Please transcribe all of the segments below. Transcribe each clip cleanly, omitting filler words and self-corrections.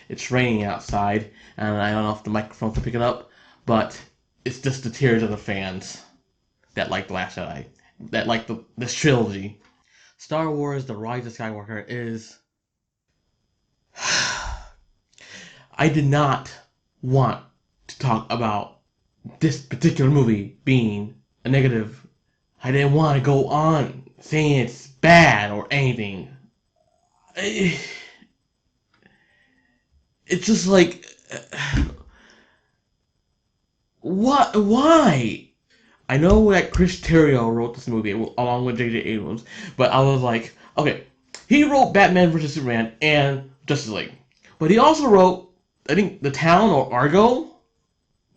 It's raining outside, and I don't know if the microphone can pick it up, but it's just the tears of the fans that like The Last Jedi, that like this trilogy. Star Wars: The Rise of Skywalker is... I did not want to talk about this particular movie being a negative. I didn't want to go on saying it's bad or anything. It's just like... What? Why? I know that Chris Terrio wrote this movie along with J.J. Abrams, but I was like, okay, he wrote Batman vs. Superman and Justice League. But he also wrote, I think, The Town or Argo.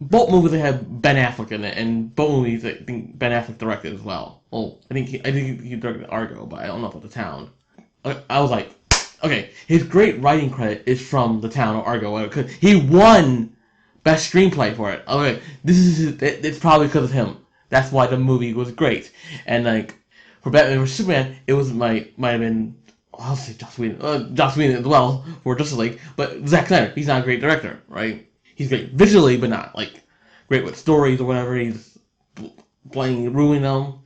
Both movies that had Ben Affleck in it, and both movies I think Ben Affleck directed as well. Well, I think he directed Argo, but I don't know about The Town. I was like, okay, his great writing credit is from The Town or Argo, because he won Best Screenplay for it. Okay, it's probably because of him. That's why the movie was great. And like for Batman vs Superman, it was might have been, I'll say Joss Whedon as well for Justice League, but Zack Snyder, he's not a great director, right? He's great visually, but not like great with stories or whatever. He's playing ruining them.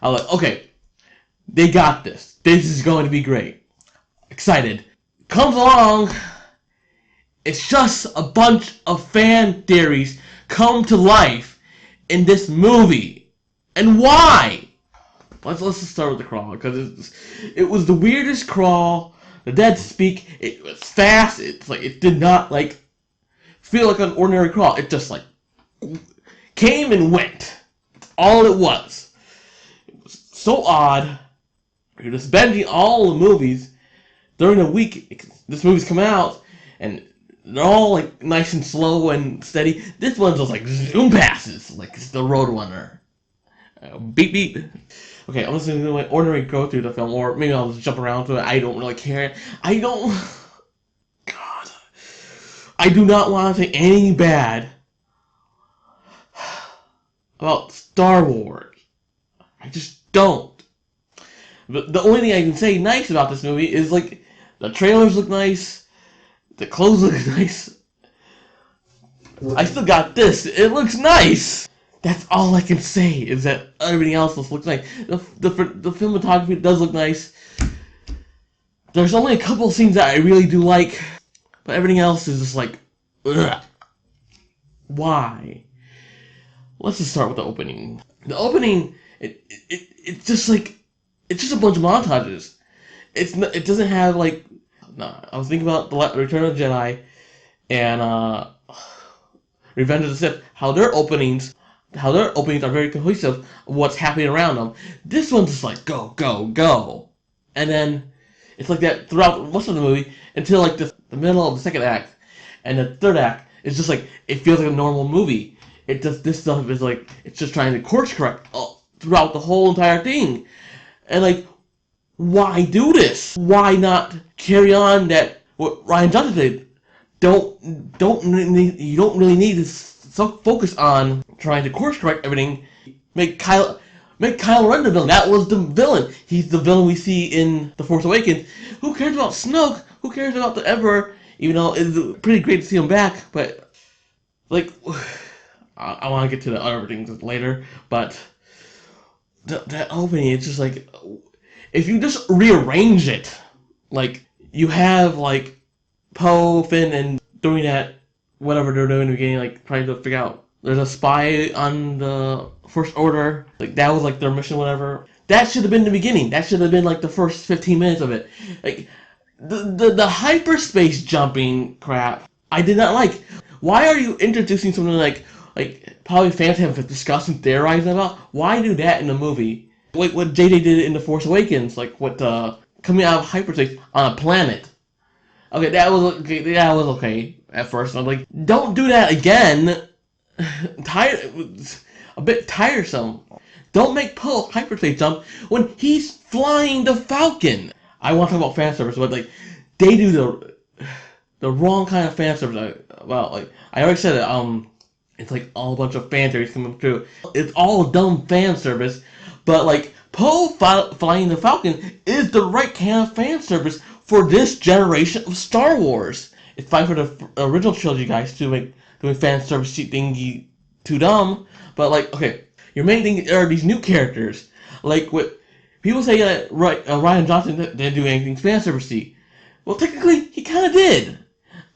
I was like, okay, they got this. This is going to be great. Excited. Comes along. It's just a bunch of fan theories come to life in this movie. And why? Let's just start with the crawl, because it was the weirdest crawl. The dead speak. It was fast. It's like it did not like feel like an ordinary crawl. It just like came and went. That's all it was. It was so odd. You're just binging all the movies during the week. This movie's coming out, and they're all like nice and slow and steady. This one's just like zoom passes, like it's the Roadrunner. Beep beep. Okay, I'm just gonna like ordinary go through the film, or maybe I'll just jump around to it. I don't really care. God, I do not want to say anything bad about Star Wars. I just don't. But the only thing I can say nice about this movie is like the trailers look nice. The clothes look nice. I still got this. It looks nice. That's all I can say, is that everything else looks nice. The cinematography does look nice. There's only a couple scenes that I really do like, but everything else is just like, ugh. Why? Let's just start with the opening. The opening, it's just like, it's just a bunch of montages. It doesn't have like, no, I was thinking about the Return of the Jedi and Revenge of the Sith, how their openings are very cohesive of what's happening around them. This one's just like, go, go, go. And then it's like that throughout most of the movie until like the middle of the second act. And the third act is just like, it feels like a normal movie. This stuff is like, it's just trying to course correct throughout the whole entire thing. And like, why do this? Why not carry on that what Rian Johnson did? You don't really need to focus on trying to course correct everything. Make Kylo Ren the villain. That was the villain. He's the villain we see in The Force Awakens. Who cares about Snoke? Who cares about the Emperor? Even though it's pretty great to see him back, but like, I want to get to the other things later. But that opening, it's just like, if you just rearrange it, like you have like Poe, Finn, and doing that, whatever they're doing in the beginning, like trying to figure out there's a spy on the First Order, like that was like their mission, whatever. That should have been the beginning. That should have been like the first 15 minutes of it. Like the hyperspace jumping crap, I did not like. Why are you introducing something like probably fans have discussed and theorized about? Why do that in the movie? Like what JJ did in The Force Awakens, like what coming out of hyperspace on a planet. Okay, that was okay at first. I'm like, don't do that again. A bit tiresome. Don't make Poe hyperspace jump when he's flying the Falcon. I want to talk about fan service, but like they do the wrong kind of fan service. Well, like I already said it. It's like all a bunch of fan theories coming through. It's all dumb fan service, but like Poe flying the Falcon is the right kind of fan service for this generation of Star Wars. it's fine for the original trilogy guys to make doing fan service thingy too dumb, but like, okay, your main thing are these new characters. Like what people say that Ryan Johnson didn't do anything fan servicey. Well, technically, he kind of did.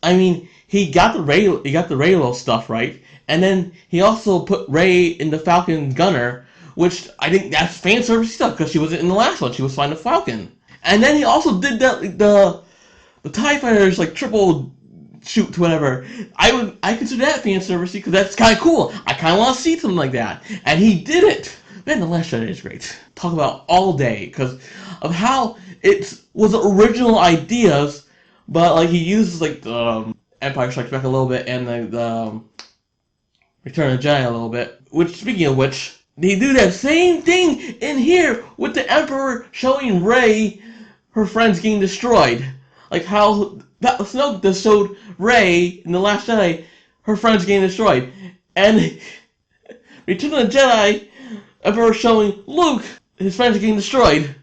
I mean, he got the Reylo stuff right, and then he also put Rey in the Falcon gunner, which I think that's fan service stuff because she wasn't in the last one. She was flying the Falcon, and then he also did that the TIE Fighters like triple shoot to whatever. I consider that fan service because that's kind of cool. I kind of want to see something like that, and he did it. Man, The Last Jedi is great. Talk about all day because of how it was original ideas, but like he uses like the Empire Strikes Back a little bit and the Return of the Jedi a little bit. Which, speaking of which, they do that same thing in here with the Emperor showing Rey her friends getting destroyed. Like how that Snoke just showed Rey in The Last Jedi her friends getting destroyed. And Return of the Jedi, Emperor showing Luke his friends getting destroyed.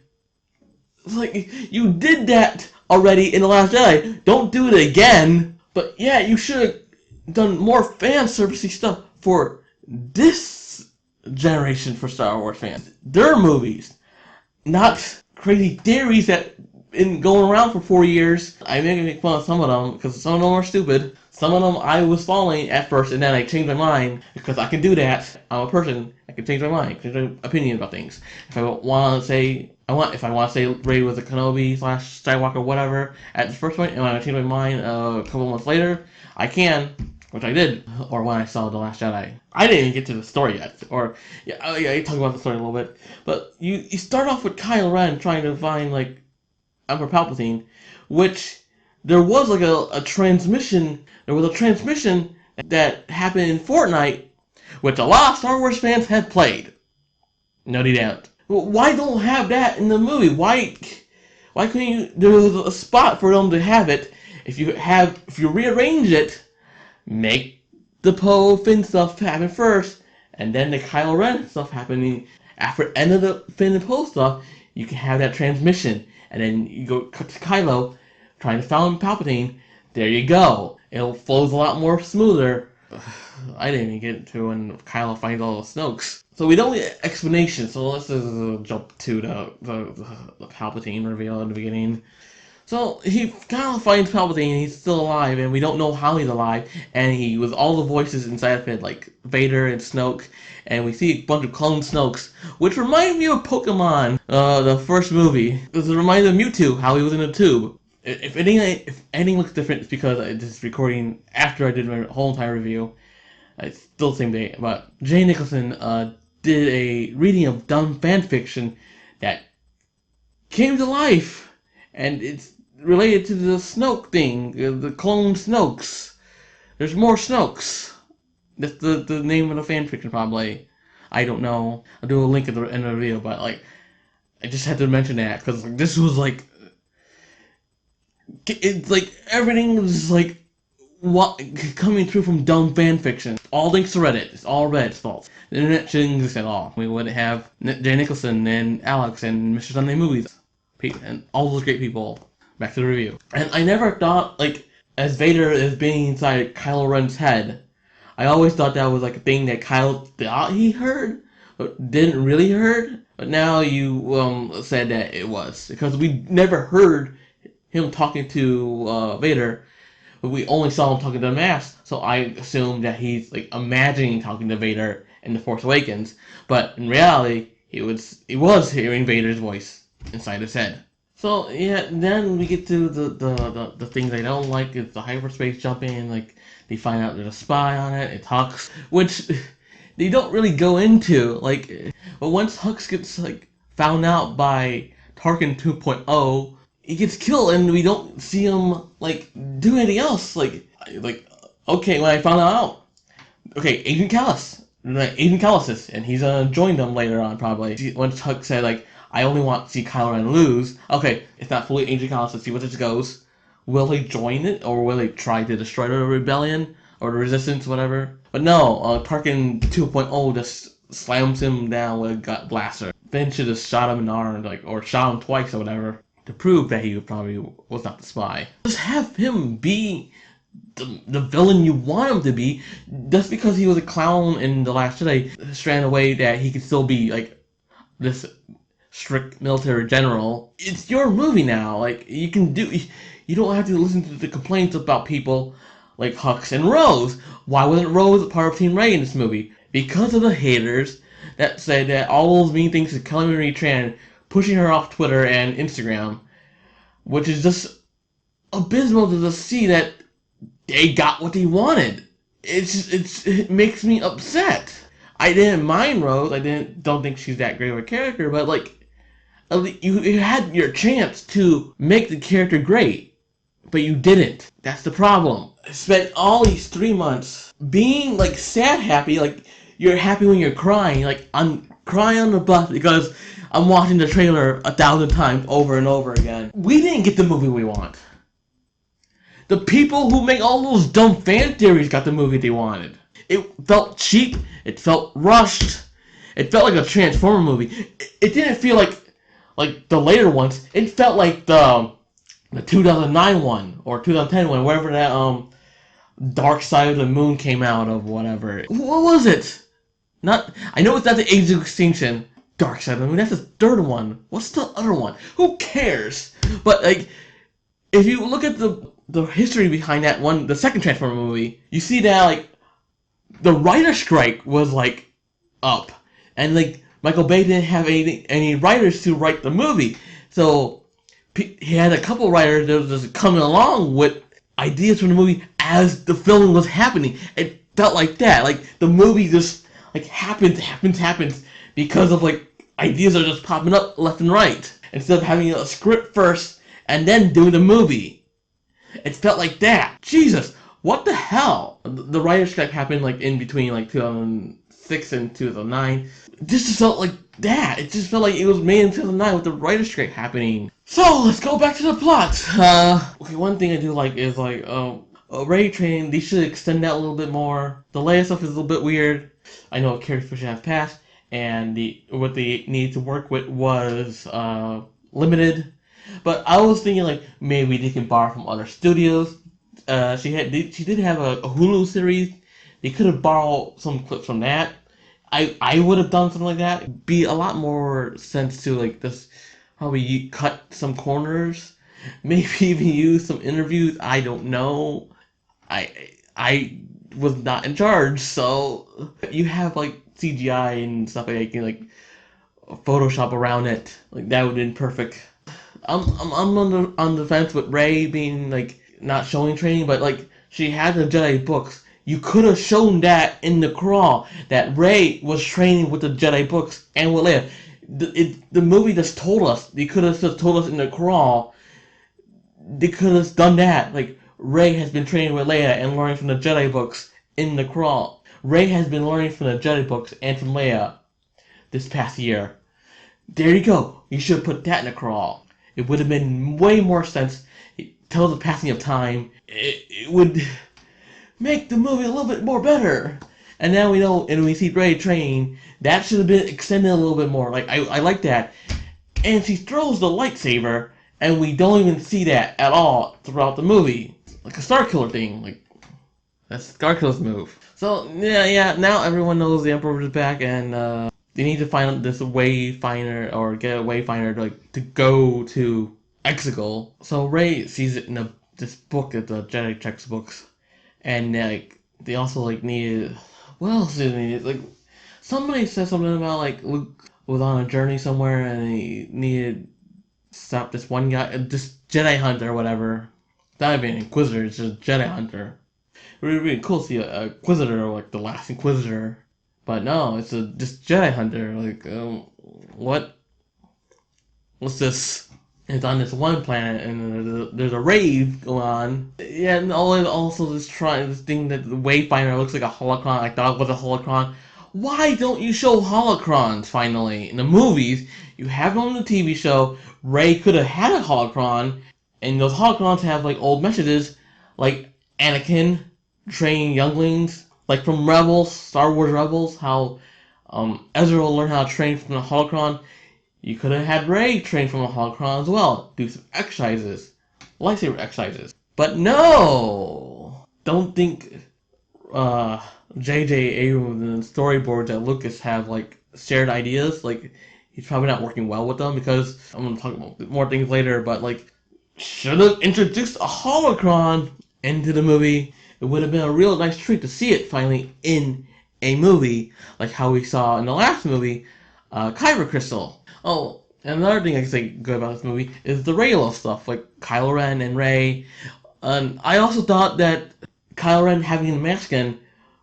It's like, you did that already in The Last Jedi. Don't do it again. But yeah, you should have done more fan servicey stuff for this generation for Star Wars fans. Their movies, not crazy theories that been going around for 4 years. I make fun of some of them because some of them are stupid. Some of them I was following at first and then I changed my mind because I can do that. I'm a person. I can change my mind, change my opinion about things. If I want to say Rey was a Kenobi / Skywalker, whatever, at the first point, and when I change my mind a couple months later, I can, which I did, or when I saw The Last Jedi. I didn't even get to the story yet, or, I talk about the story a little bit, but you start off with Kylo Ren trying to find, like, Emperor Palpatine, which there was, like, a transmission that happened in Fortnite, which a lot of Star Wars fans have played. No, they don't. Why don't have that in the movie? Why couldn't you? There was a spot for them to have it. If you rearrange it, make the Poe Finn stuff happen first, and then the Kylo Ren stuff happening after end of the Finn and Poe stuff. You can have that transmission, and then you go cut to Kylo trying to find Palpatine. There you go. It flows a lot more smoother. I didn't even get to when Kylo finds all the Snokes. So we don't get explanation, so let's just jump to the Palpatine reveal in the beginning. So he kind of finds Palpatine, he's still alive, and we don't know how he's alive, and he with all the voices inside of it, like Vader and Snoke, and we see a bunch of clone Snokes, which remind me of Pokemon, the first movie. It reminds me of Mewtwo, how he was in a tube. If anything looks different, it's because I just recording after I did my whole entire review. It's still the same day, but Jay Nicholson did a reading of dumb fan fiction that came to life, and it's related to the Snoke thing, the clone Snokes. There's more Snokes. That's the name of the fan fiction, probably. I don't know. I'll do a link at the end of the video, but like, I just had to mention that because like, this was like, it's like everything was like what coming through from dumb fan fiction. All links to Reddit. It's all Reddit's fault. The internet shouldn't exist at all. We wouldn't have Jay Nicholson and Alex and Mr. Sunday Movies and all those great people. Back to the review. And I never thought, like, as Vader is being inside Kylo Ren's head, I always thought that was like a thing that Kylo thought he heard, but didn't really heard. But now you said that it was because we never heard him talking to Vader. But we only saw him talking to the mask, so I assumed that he's like imagining talking to Vader in The Force Awakens. But in reality, he was hearing Vader's voice inside his head. So yeah, then we get to the things I don't like. It's the hyperspace jumping. Like they find out there's a spy on it. It Hux, which they don't really go into. Like, but once Hux gets like found out by Tarkin 2.0. He gets killed, and we don't see him like do anything else. Like okay, when I found out, okay, Agent Callisis, and he's joined them later on probably. Once Huck said like, I only want to see Kylo Ren lose. Okay, it's not fully Agent Callisis. See where this goes. Will he join it, or will he try to destroy the rebellion or the resistance, whatever? But no, Tarkin 2.0 just slams him down with a gut blaster. Then should have shot him in the arm, like, or shot him twice or whatever, to prove that he probably was not the spy. Just have him be the villain you want him to be, just because he was a clown in The Last Jedi, strand away that he could still be like this strict military general. It's your movie now. Like you don't have to listen to the complaints about people like Hux and Rose. Why wasn't Rose part of Team Ray in this movie? Because of the haters that said that all those mean things to Kelly Marie Tran, pushing her off Twitter and Instagram, which is just abysmal to just see that they got what they wanted. It makes me upset. I didn't mind Rose. Don't think she's that great of a character, but like you had your chance to make the character great, but you didn't. That's the problem. I spent all these 3 months being like sad happy, like you're happy when you're crying. Like I'm crying on the bus because I'm watching the trailer 1,000 times over and over again. We didn't get the movie we want. The people who make all those dumb fan theories got the movie they wanted. It felt cheap. It felt rushed. It felt like a Transformer movie. It didn't feel like the later ones. It felt like the 2009 one or 2010 one, wherever that Dark Side of the Moon came out of, whatever. What was it? I know it's not the Age of Extinction. Dark Side of the Moon. That's the third one. What's the other one? Who cares? But like, if you look at the history behind that one, the second Transformer movie, you see that like the writer strike was like up, and like Michael Bay didn't have any writers to write the movie, so he had a couple writers that was just coming along with ideas for the movie as the filming was happening. It felt like that, like the movie just like happens because of like ideas are just popping up left and right instead of having a script first and then doing the movie. It felt like that. Jesus, what the hell? The writer's strike happened like in between like 2006 and 2009. This just felt like that. It just felt like it was made in 2009 with the writer's strike happening. So let's go back to the plot. Okay, one thing I do like is like Ray training. They should extend that a little bit more. The Leia stuff is a little bit weird. I know Carrie Fisher has passed, and what they needed to work with was limited. But I was thinking like maybe they can borrow from other studios. She did have a Hulu series. They could have borrowed some clips from that. I would have done something like that. Be a lot more sense to like this. Probably cut some corners. Maybe even use some interviews. I don't know. I was not in charge, so you have like CGI and stuff like that. You can like Photoshop around it. Like that would have been perfect. I'm on the fence with Rey being like not showing training, but like she had the Jedi books. You could have shown that in the crawl that Rey was training with the Jedi books and with Leia. The movie just told us. They could have just told us in the crawl. They could have done that. Like Rey has been training with Leia and learning from the Jedi books in the crawl. Rey has been learning from the Jedi books and from Leia this past year. There you go. You should have put that in the crawl. It would have been way more sense. It tells the passing of time. It would make the movie a little bit more better. And now we know, and we see Rey training. That should have been extended a little bit more. Like I like that. And she throws the lightsaber, and we don't even see that at all throughout the movie. Like a Starkiller thing. Like that's Starkiller's move. So yeah. Now everyone knows the Emperor is back, and they need to find this wayfinder or get a wayfinder to go to Exegol. So Rey sees it in this book, the Jedi textbooks, and like they also like needed. What else did they need? Like somebody said something about like Luke was on a journey somewhere and he needed to stop this one guy, this Jedi hunter or whatever. That would be an Inquisitor. It's just a Jedi hunter. It would be really cool to see a Inquisitor or like the last Inquisitor. But no, it's this Jedi hunter. Like, what's this? It's on this one planet, and there's a rave going on. Yeah, and also this thing that the Wayfinder looks like a holocron. I thought it was a holocron. Why don't you show holocrons finally in the movies? You have them on the TV show. Rey could have had a holocron, and those holocrons have like old messages, like Anakin training younglings. Like from Rebels, Star Wars Rebels, how Ezra will learn how to train from a holocron. You could have had Rey train from a holocron as well. Do some exercises. Lightsaber exercises. But no! don't think uh J.J. Abrams and storyboards at Lucas have like shared ideas. Like he's probably not working well with them because I'm gonna talk about more things later. But like, should have introduced a holocron into the movie. It would have been a real nice treat to see it finally in a movie, like how we saw in the last movie, Kyber Crystal. Oh, and another thing I can say good about this movie is the Reylo stuff, like Kylo Ren and Rey. And I also thought that Kylo Ren having the mask in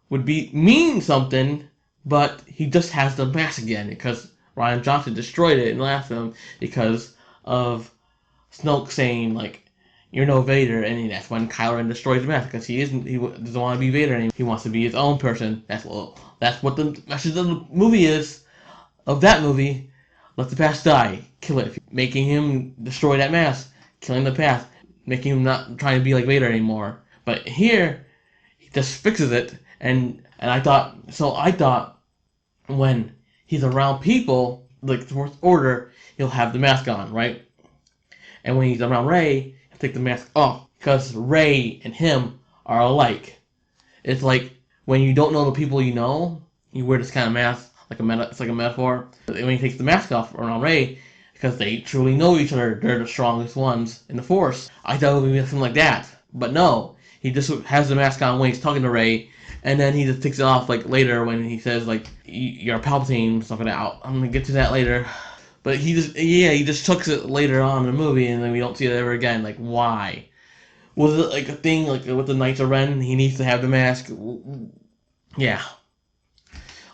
would be mean something, but he just has the mask again because Ryan Johnson destroyed it in the last film because of Snoke saying like, "You're no Vader," and that's when Kylo Ren destroys the mask because he doesn't want to be Vader anymore. He wants to be his own person. That's what the message of the movie is, of that movie. Let the past die. Kill it. Making him destroy that mask. Killing the past. Making him not trying to be like Vader anymore. But here, he just fixes it. And I thought when he's around people, like the Fourth Order, he'll have the mask on, right? And when he's around Rey, he'll take the mask off. Because Rey and him are alike. It's like when you don't know the people you know, you wear this kind of mask, it's like a metaphor. And when he takes the mask off around Rey, because they truly know each other, they're the strongest ones in the Force. I thought it would be something like that, but no. He just has the mask on when he's talking to Rey, and then he just takes it off like later when he says like you're Palpatine, stuff like that. I'm gonna get to that later. But he just tucks it later on in the movie, and then we don't see it ever again. Like why? Was it like a thing like with the Knights of Ren? He needs to have the mask. Yeah.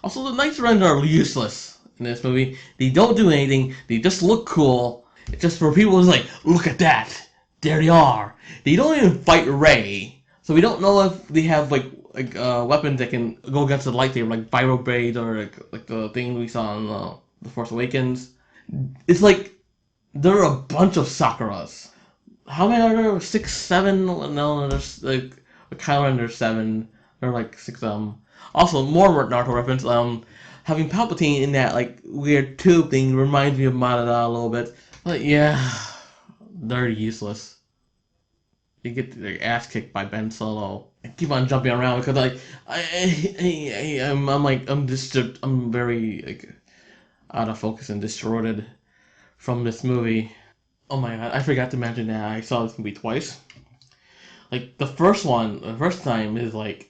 Also, the Knights of Ren are useless in this movie. They don't do anything. They just look cool. It's just for people who's like, look at that. There they are. They don't even fight Rey. So we don't know if they have weapons that can go against the lightsaber, like Vibro Blade or like the thing we saw in the Force Awakens. It's like they're a bunch of Sakuras. How many are there? 6, 7? No, there's like Kylo Ren. There's 7. There are like 6 of them. Also, more Naruto reference. Having Palpatine in that like weird tube thing reminds me of Madara a little bit. But yeah, they're useless. You get their ass kicked by Ben Solo. I keep on jumping around because like I'm very like out of focus and distorted from this movie. Oh my god, I forgot to mention that I saw this movie twice. Like the first time is like,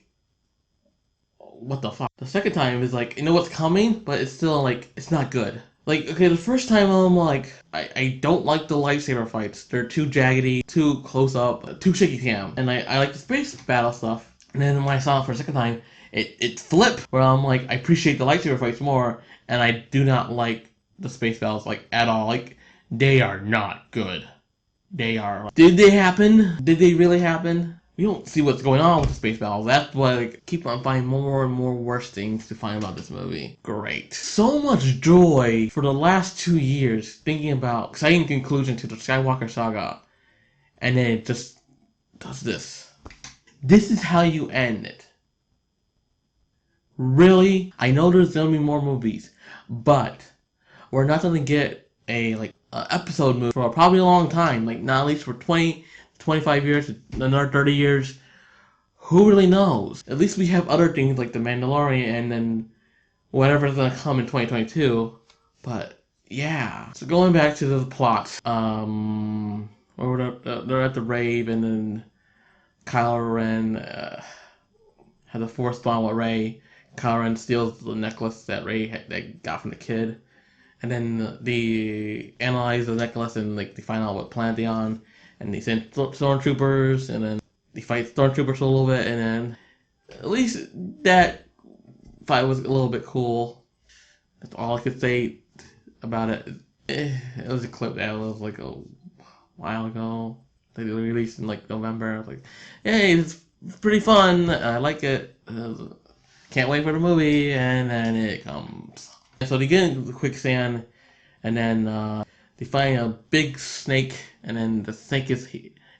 what the fuck? The second time is like, you know what's coming, but it's still like, it's not good. Like, okay, the first time I'm like, I don't like the lightsaber fights. They're too jaggedy, too close up, too shaky cam. And I like the space battle stuff. And then when I saw it for a second time, it flipped, where I'm like, I appreciate the lightsaber fights more, and I do not like the space battles, like, at all. Like, they are not good. They are. Did they happen? Did they really happen? We don't see what's going on with the space battles. That's why I keep on finding more and more worse things to find about this movie. Great. So much joy for the last 2 years thinking about exciting conclusion to the Skywalker saga. And then it just does this. This is how you end it. Really? I know there's gonna be more movies, but we're not gonna get a episode movie for probably a long time. Like not at least for 20, 25 years, another 30 years. Who really knows? At least we have other things like The Mandalorian and then whatever's gonna come in 2022. But yeah. So going back to the plot, they're at the rave and then Kylo Ren has a force bond with Rey. Kylo Ren steals the necklace that that got from the kid. And then they analyze the necklace and like they find out what planet they're on, and they send stormtroopers, and then they fight stormtroopers for a little bit, and then at least that fight was a little bit cool. That's all I could say about it. It was a clip that was like a while ago. They released in like November. I was like, hey, it's pretty fun. I like it. Can't wait for the movie, and then it comes. So they get into the quicksand, and then they find a big snake, and then the snake is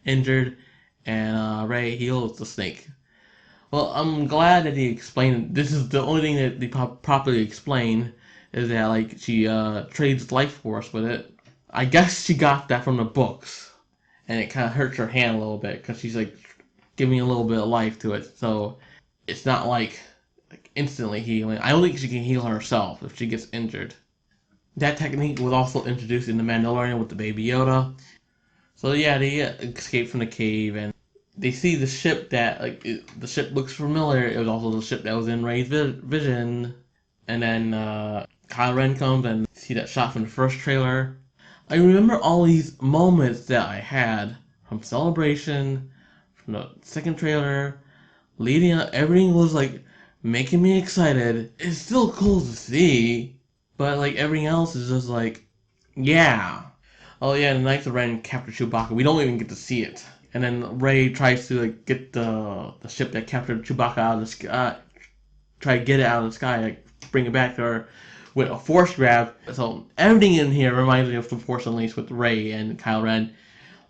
injured, and Rey heals the snake. Well, I'm glad that he explained. This is the only thing that they properly explain is that like she trades life force with it. I guess she got that from the books, and it kind of hurts her hand a little bit because she's like giving a little bit of life to it. So it's not like instantly healing. I don't think she can heal herself if she gets injured. That technique was also introduced in The Mandalorian with the Baby Yoda. So yeah, they escape from the cave and they see the ship that the ship looks familiar. It was also the ship that was in Rey's vision. And then Kylo Ren comes and see that shot from the first trailer. I remember all these moments that I had from Celebration, from the second trailer, leading up. Everything was like making me excited. It's still cool to see, but like everything else is just like, yeah. Oh yeah, the Knights of Ren capture Chewbacca. We don't even get to see it. And then Rey tries to like get the ship that captured Chewbacca out of the sky, try to get it out of the sky, like bring it back to her with a force grab. So everything in here reminds me of the Force Unleashed with Rey and Kylo Ren.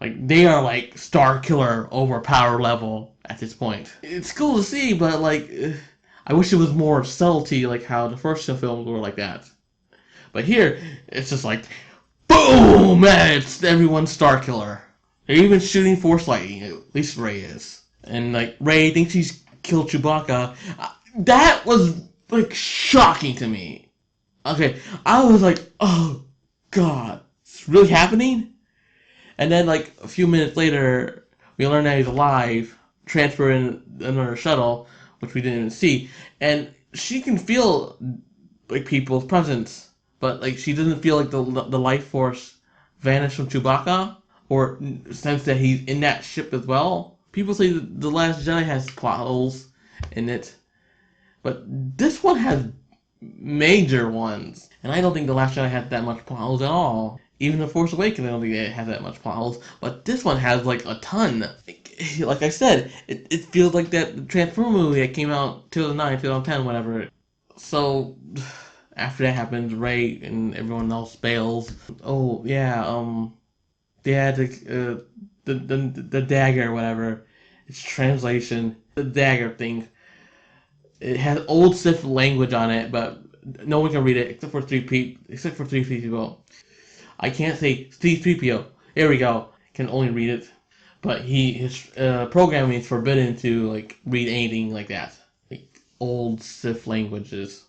Like they are like Star Killer overpower level at this point. It's cool to see, but like I wish it was more subtlety, like how the first two films were like that. But here, it's just like boom, man! It's everyone's Star Killer. They're even shooting Force lightning. At least Rey is, and like Rey thinks she's killed Chewbacca. That was like shocking to me. Okay, I was like, oh god, it's really happening? And then like a few minutes later, we learn that he's alive, transfer in another shuttle, which we didn't even see, and she can feel like people's presence, but like she doesn't feel like the life force vanish from Chewbacca or sense that he's in that ship as well. People say that The Last Jedi has plot holes in it, but this one has major ones. And I don't think The Last Jedi had that much plot holes at all. Even The Force Awakens, I don't think it has that much plot holes. But this one has like a ton. Like I said, it feels like that Transformer movie that came out 2009, 2010, whatever. So after that happens, Rey and everyone else bails. Oh yeah, they had the dagger, or whatever. It's translation. The dagger thing. It has old Sith language on it, but no one can read it except for three people. I can't say C-3PO. There we go. Can only read it, but his programming is forbidden to like read anything like that, like old Sith languages.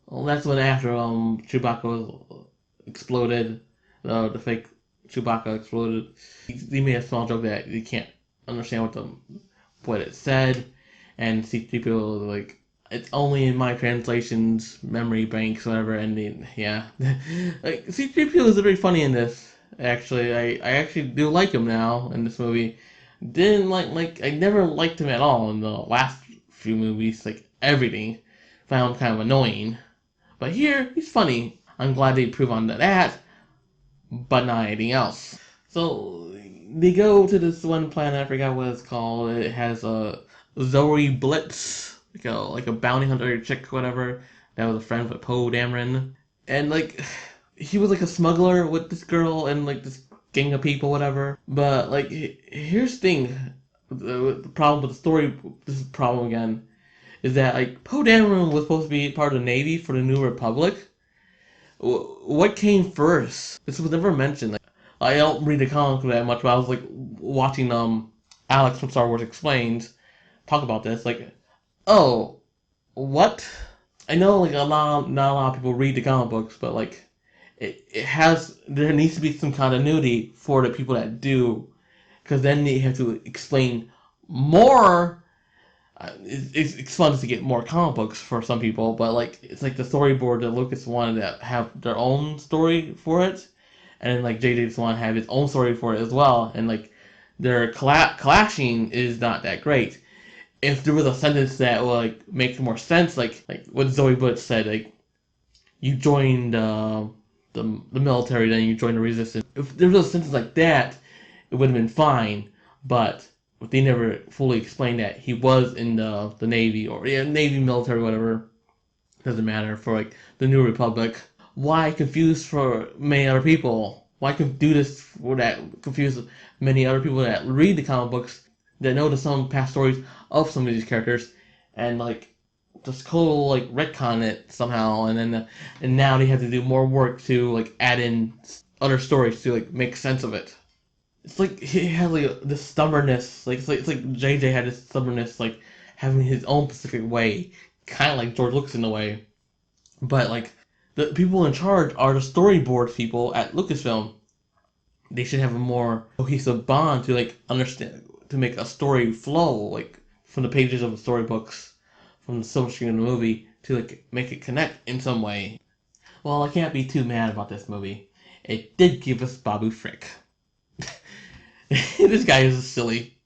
Well, that's when after Chewbacca exploded, the fake Chewbacca exploded. He made a small joke that you can't understand what it said, and C-3PO was like, it's only in my translations, memory banks, whatever, and yeah. Like, C-3PO is very funny in this, actually. I actually do like him now in this movie. Didn't I never liked him at all in the last few movies, like, everything. Found him kind of annoying. But here, he's funny. I'm glad they improve on that, but not anything else. So, they go to this one planet, I forgot what it's called. It has a Zoe Blitz, like a bounty hunter chick, whatever, that was a friend with Poe Dameron. And like, he was like a smuggler with this girl and like this gang of people, whatever. But like, here's the thing, the problem with the story, this is the problem again, is that like Poe Dameron was supposed to be part of the Navy for the New Republic. What came first? This was never mentioned. Like, I don't read the comics that much, but I was like watching Alex from Star Wars Explained talk about this. Like, oh, what? I know like not a lot of people read the comic books, but like there needs to be some continuity for the people that do, because then they have to explain more. It's fun to get more comic books for some people, but like it's like the storyboard that Lucas wanted to have their own story for it, and then like JJ just wanted to have his own story for it as well, and like their clashing is not that great. If there was a sentence that would like make more sense, like what Zoe Butch said, like you joined the military, then you joined the resistance. If there was a sentence like that, it would have been fine. But they never fully explained that he was in the Navy or Navy, military, whatever. Doesn't matter for like the New Republic. Why confuse for many other people? Why do this for that confuse many other people that read the comic books, that know some past stories of some of these characters, and like just cool like retcon it somehow, and now they have to do more work to like add in other stories to like make sense of it. it's like he had like this stubbornness, like it's like JJ had this stubbornness, like having his own specific way, kind of like George Lucas in a way, but like the people in charge are the storyboard people at Lucasfilm. They should have a more cohesive bond to like understand to make a story flow like from the pages of the storybooks, from the silver screen of the movie to like make it connect in some way. Well, I can't be too mad about this movie. It did give us Babu Frick. This guy is silly.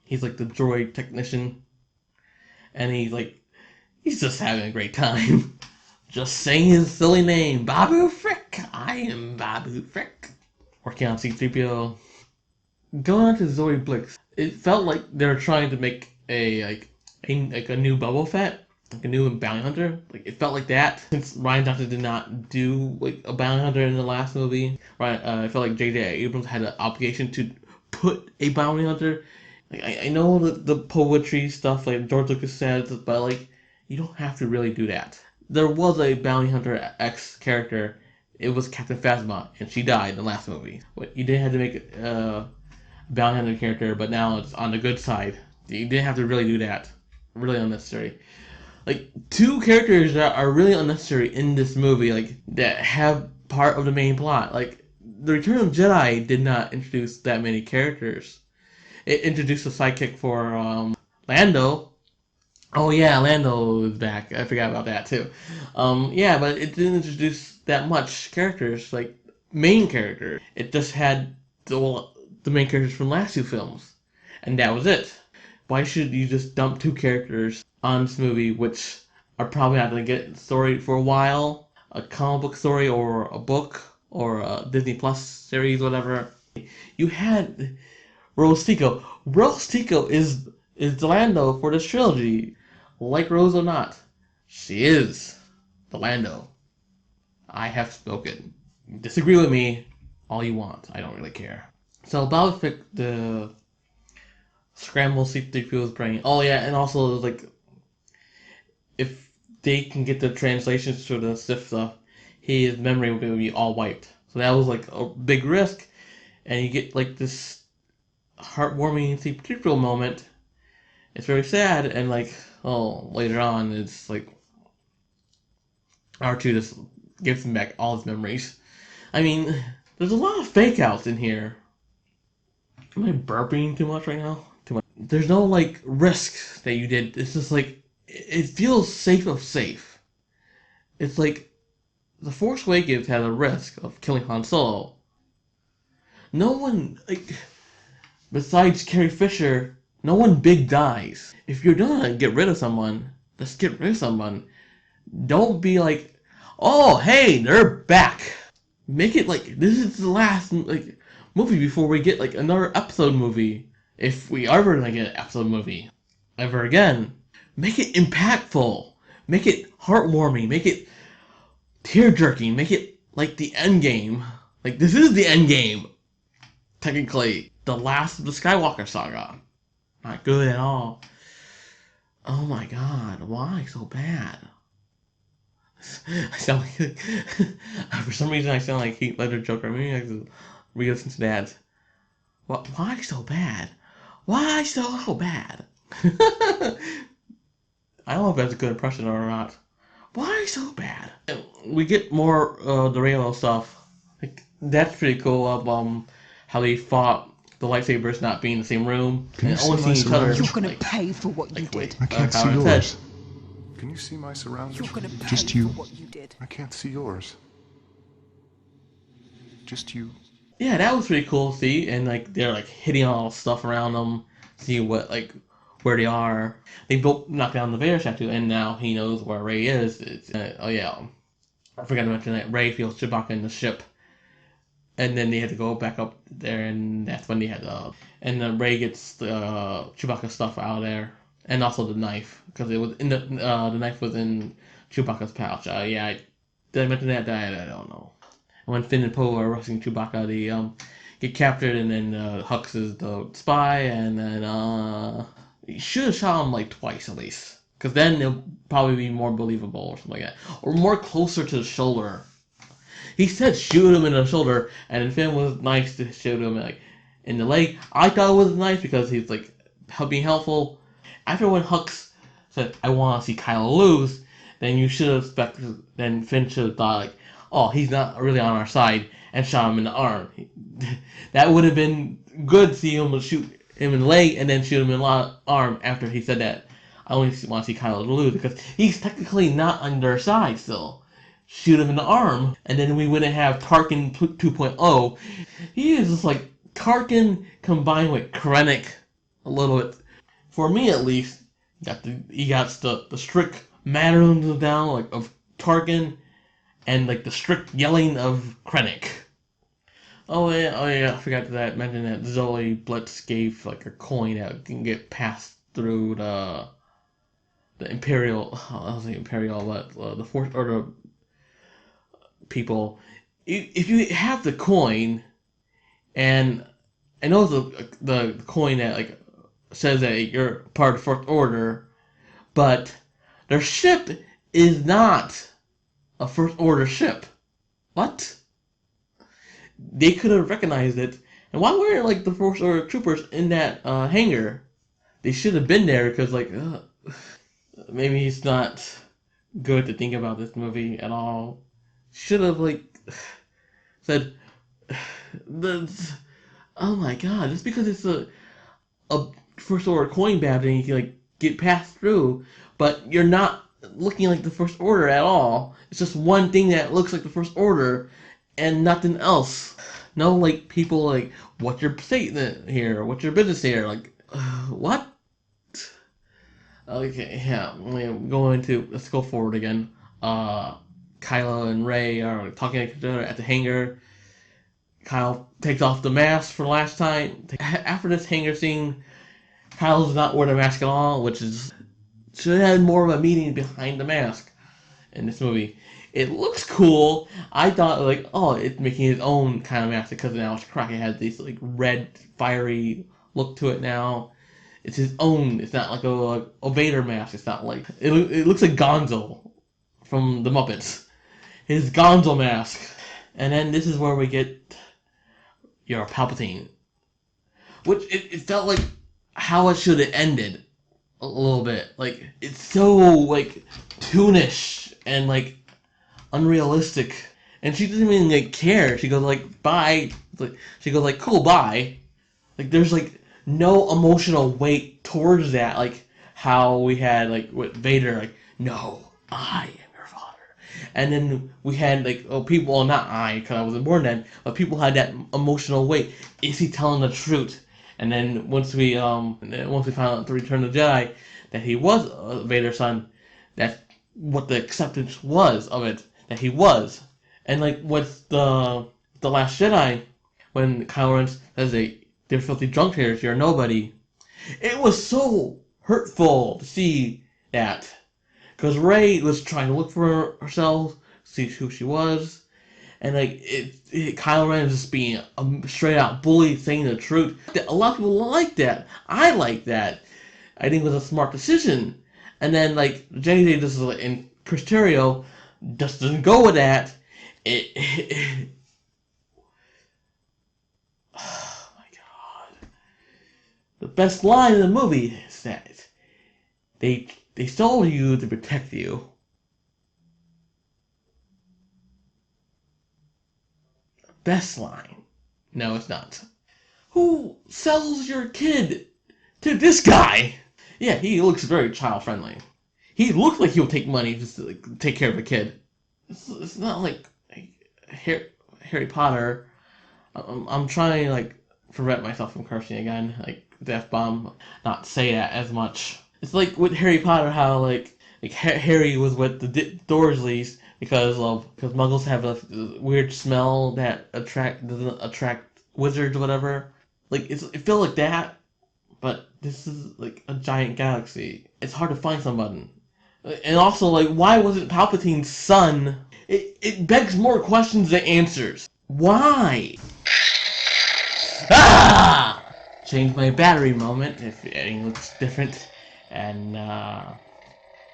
He's like the droid technician, and he's just having a great time. Just saying his silly name, Babu Frick. I am Babu Frick. Working on C-3PO. Going on to Zoe Blix, it felt like they were trying to make a new Boba Fett, like a new bounty hunter. Like it felt like that since Ryan Johnson did not do like a bounty hunter in the last movie. Right, I felt like J.J. Abrams had an obligation to put a bounty hunter. Like I know the poetry stuff like George Lucas says, but like you don't have to really do that. There was a bounty hunter X character. It was Captain Phasma, and she died in the last movie. But you didn't have to make a bounty hunter character, but now it's on the good side. You didn't have to really do that. Really unnecessary. Like two characters that are really unnecessary in this movie, like that have part of the main plot. Like the Return of the Jedi did not introduce that many characters. It introduced a sidekick for Lando. Oh yeah, Lando is back. I forgot about that too. Yeah, but it didn't introduce that much characters, like main characters. It just had the main characters from the last two films, and that was it. Why should you just dump two characters on this movie, which are probably not going to get a story for a while, a comic book story or a book or a Disney Plus series, whatever. You had Rose Tico. Rose Tico is the Lando for this trilogy. Like Rose or not, she is the Lando. I have spoken. Disagree with me all you want. I don't really care. So Boba Fett, the scramble C-3PO's brain. Oh yeah, and also like if they can get the translations to the Sith stuff, his memory will be all wiped. So that was like a big risk, and you get like this heartwarming C-3PO moment. It's very sad, and like later on it's like R2 just gives him back all his memories. I mean, there's a lot of fake outs in here. Am I burping too much right now? Too much. There's no like risk that you did. It's just like it feels safe of safe. It's like the Force Awakens had a risk of killing Han Solo. No one like besides Carrie Fisher, no one big dies. If you're gonna get rid of someone, let's get rid of someone. Don't be like, oh hey, they're back. Make it like this is the last like movie before we get like another episode movie. If we ever gonna get an episode movie ever again, make it impactful. Make it heartwarming. Make it tear jerking. Make it like the end game. Like this is the end game. Technically, the last of the Skywalker saga. Not good at all. Oh my god, why so bad? I sound like for some reason I sound like Heath Ledger Joker. Maybe I could re-listen to that. Why so bad? Why so bad? I don't know if that's a good impression or not. Why so bad? We get more the Reylo stuff. Like that's pretty cool. Of how they fought the lightsabers not being in the same room Can and you only see my seeing each other. surroundings? You're gonna Like, pay for what you did. I can't see Kylo yours. said. Can you see my surroundings? You're gonna pay Just you. for what you did. I can't see yours. Just you. Yeah, that was pretty cool to see, and like they're like hitting all the stuff around them, see what like where they are. They both knocked down the Vader statue, and now he knows where Rey is. Oh yeah, I forgot to mention that Rey feels Chewbacca in the ship, and then they had to go back up there, and that's when they had and then Rey gets the Chewbacca stuff out of there, and also the knife because it was in the knife was in Chewbacca's pouch. Yeah, did I mention that? I don't know. When Finn and Poe are arresting Chewbacca, they get captured, and then Hux is the spy, and then you should have shot him like twice at least, because then it'll probably be more believable or something like that, or more closer to the shoulder. He said shoot him in the shoulder, and then Finn was nice to shoot him like in the leg. I thought it was nice because he's like being helpful. After when Hux said, "I want to see Kylo lose," then you should have expected. Then Finn should have thought like, "Oh, he's not really on our side," and shot him in the arm. That would have been good to see him shoot him in the leg and then shoot him in the arm after he said that. I only want to see Kylo lose because he's technically not on their side still. Shoot him in the arm, and then we wouldn't have Tarkin 2.0. He is just like Tarkin combined with Krennic a little bit. For me at least, he got the strict mannerisms down like of Tarkin and like the strict yelling of Krennic. Oh yeah, I forgot to mention that Zoe Blitz gave like a coin that can get passed through the Imperial, I was saying Imperial, but the Fourth Order people. If you have the coin, and I know the coin that like says that you're part of the Fourth Order, but their ship is not a First Order ship. What? They could have recognized it. And why were like the First Order troopers in that hangar? They should have been there because like maybe it's not good to think about this movie at all. Should have like said the oh my god, just because it's a First Order coin badge and you can like get passed through, but you're not looking like the First Order at all. It's just one thing that looks like the First Order and nothing else. No, like people like, what's your statement here? What's your business here? Like, what? Okay, yeah, let's go forward again. Kylo and Rey are talking to each other at the hangar. Kyle takes off the mask for the last time. After this hangar scene, Kyle's not wearing a mask at all, which is should have had more of a meaning behind the mask in this movie. It looks cool. I thought like, oh, it's making his own kind of mask because now it's crack. It has this like red, fiery look to it now. It's his own. It's not like a Vader mask. It's not like it looks like Gonzo from the Muppets. His Gonzo mask. And then this is where we get your Palpatine, which it felt like how it should have ended a little bit. Like it's so like toonish and like unrealistic, and she doesn't even like care. She goes like bye. Like she goes like cool bye. Like there's like no emotional weight towards that. Like how we had like with Vader. Like no, I am your father. And then we had like people. Well, not I because I wasn't born then. But people had that emotional weight. Is he telling the truth? And then once we found out through Return of the Jedi that he was Vader's son, that's what the acceptance was of it. That he was. And like with the Last Jedi, when Kylo Ren says they're filthy drunk here, you're nobody. It was so hurtful to see that. Because Rey was trying to look for herself, see who she was, and like Kylo Ren is just being a straight out bully, saying the truth. A lot of people like that. I like that. I think it was a smart decision. And then like JJ just like in Chris Terrio just doesn't go with that. Oh my god. The best line in the movie is that they stole you to protect you. Best line. No, it's not. Who sells your kid to this guy? Yeah, he looks very child friendly. He looks like he'll take money just to like, take care of a kid. It's not like Harry Potter. I'm trying to like prevent myself from cursing again, like the F-bomb, not say that as much. It's like with Harry Potter, how like Harry was with the Dursleys because Muggles have a weird smell that doesn't attract wizards or whatever. Like it feels like that, but this is like a giant galaxy. It's hard to find somebody. And also, like, why wasn't Palpatine's son? It begs more questions than answers. Why? Ah! Change my battery moment if anything looks different. And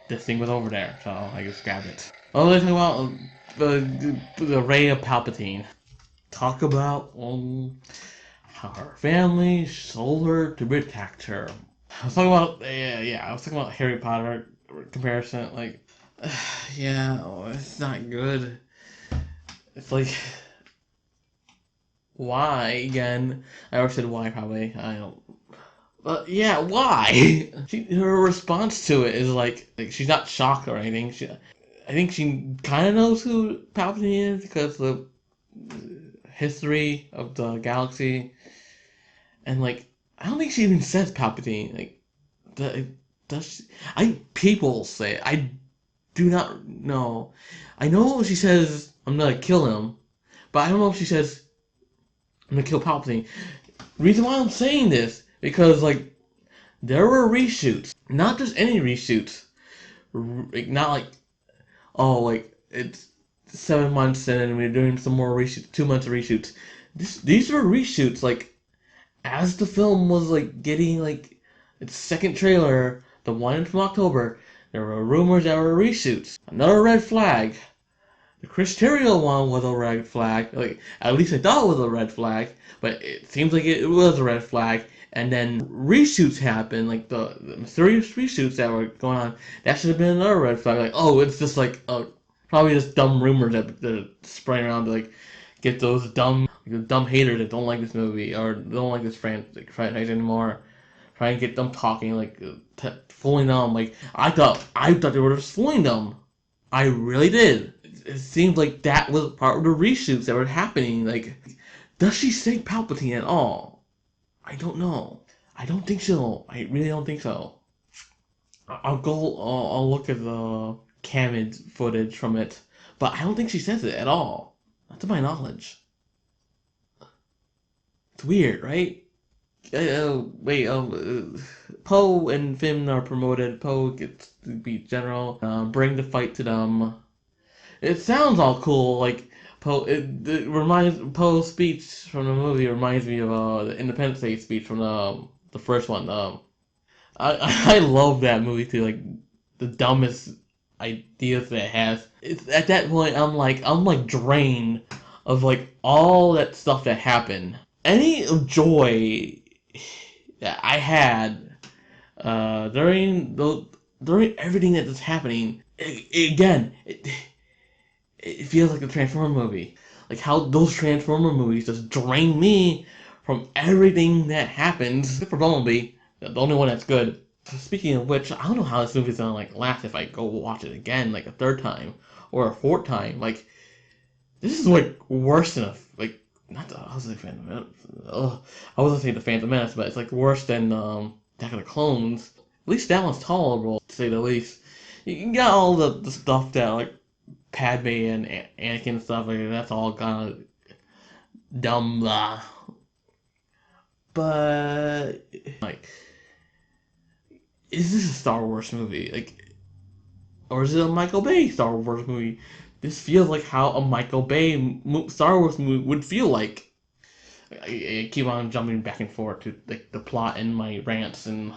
this thing was over there, so I just grabbed it. Oh, let's talk about the Rey of Palpatine. Talk about how her family sold her to protect her. I was talking about I was talking about Harry Potter comparison. Like, yeah, it's not good. It's like, why again? I already said why probably. I don't. But yeah, why? Her response to it is like she's not shocked or anything. I think she kind of knows who Palpatine is because of the history of the galaxy, and like I don't think she even says Palpatine. Like, does she? People say it. I do not know. I know she says I'm gonna kill him, but I don't know if she says I'm gonna kill Palpatine. Reason why I'm saying this because like there were reshoots, not just any reshoots. Like, not like like it's 7 months and we're doing some more reshoots, 2 months of reshoots. These were reshoots like as the film was like getting like its second trailer, the one from October. There were rumors that were reshoots. Another red flag. The Chris Terrio one was a red flag. Like, at least I thought it was a red flag, but it seems like it was a red flag. And then reshoots happened, like the mysterious reshoots that were going on. That should have been another red flag. Like, oh, it's just like probably just dumb rumors that spraying around to like get those dumb haters that don't like this movie or don't like this franchise anymore. Try and get them talking, like fooling them. Like I thought they were just fooling them. I really did. It seemed like that was part of the reshoots that were happening. Like, does she say Palpatine at all? I don't know. I don't think so. I really don't think so. I'll go. I'll look at the candid footage from it, but I don't think she says it at all. Not to my knowledge. It's weird, right? Wait. Poe and Finn are promoted. Poe gets to be general. Bring the fight to them. It sounds all cool, like It reminds Poe's speech from the movie reminds me of the Independence Day speech from the first one. I love that movie too. Like the dumbest ideas that it has. It's at that point I'm like drained of like all that stuff that happened. Any joy that I had during everything that is happening. It feels like a Transformer movie. Like how those Transformer movies just drain me from everything that happens. Except for Bumblebee, the only one that's good. Speaking of which, I don't know how this movie's gonna like last if I go watch it again, like a third time or a fourth time. Like this is like worse than like not the I was like Phantom Menace. I wasn't saying the Phantom Menace, but it's like worse than Attack of the Clones. At least that one's tolerable, to say the least. You got all the stuff that like Padme and Anakin and stuff like that. That's all kind of dumb, blah. But like, is this a Star Wars movie? Like, or is it a Michael Bay Star Wars movie? This feels like how a Michael Bay Star Wars movie would feel like. I keep on jumping back and forth to like the plot and my rants and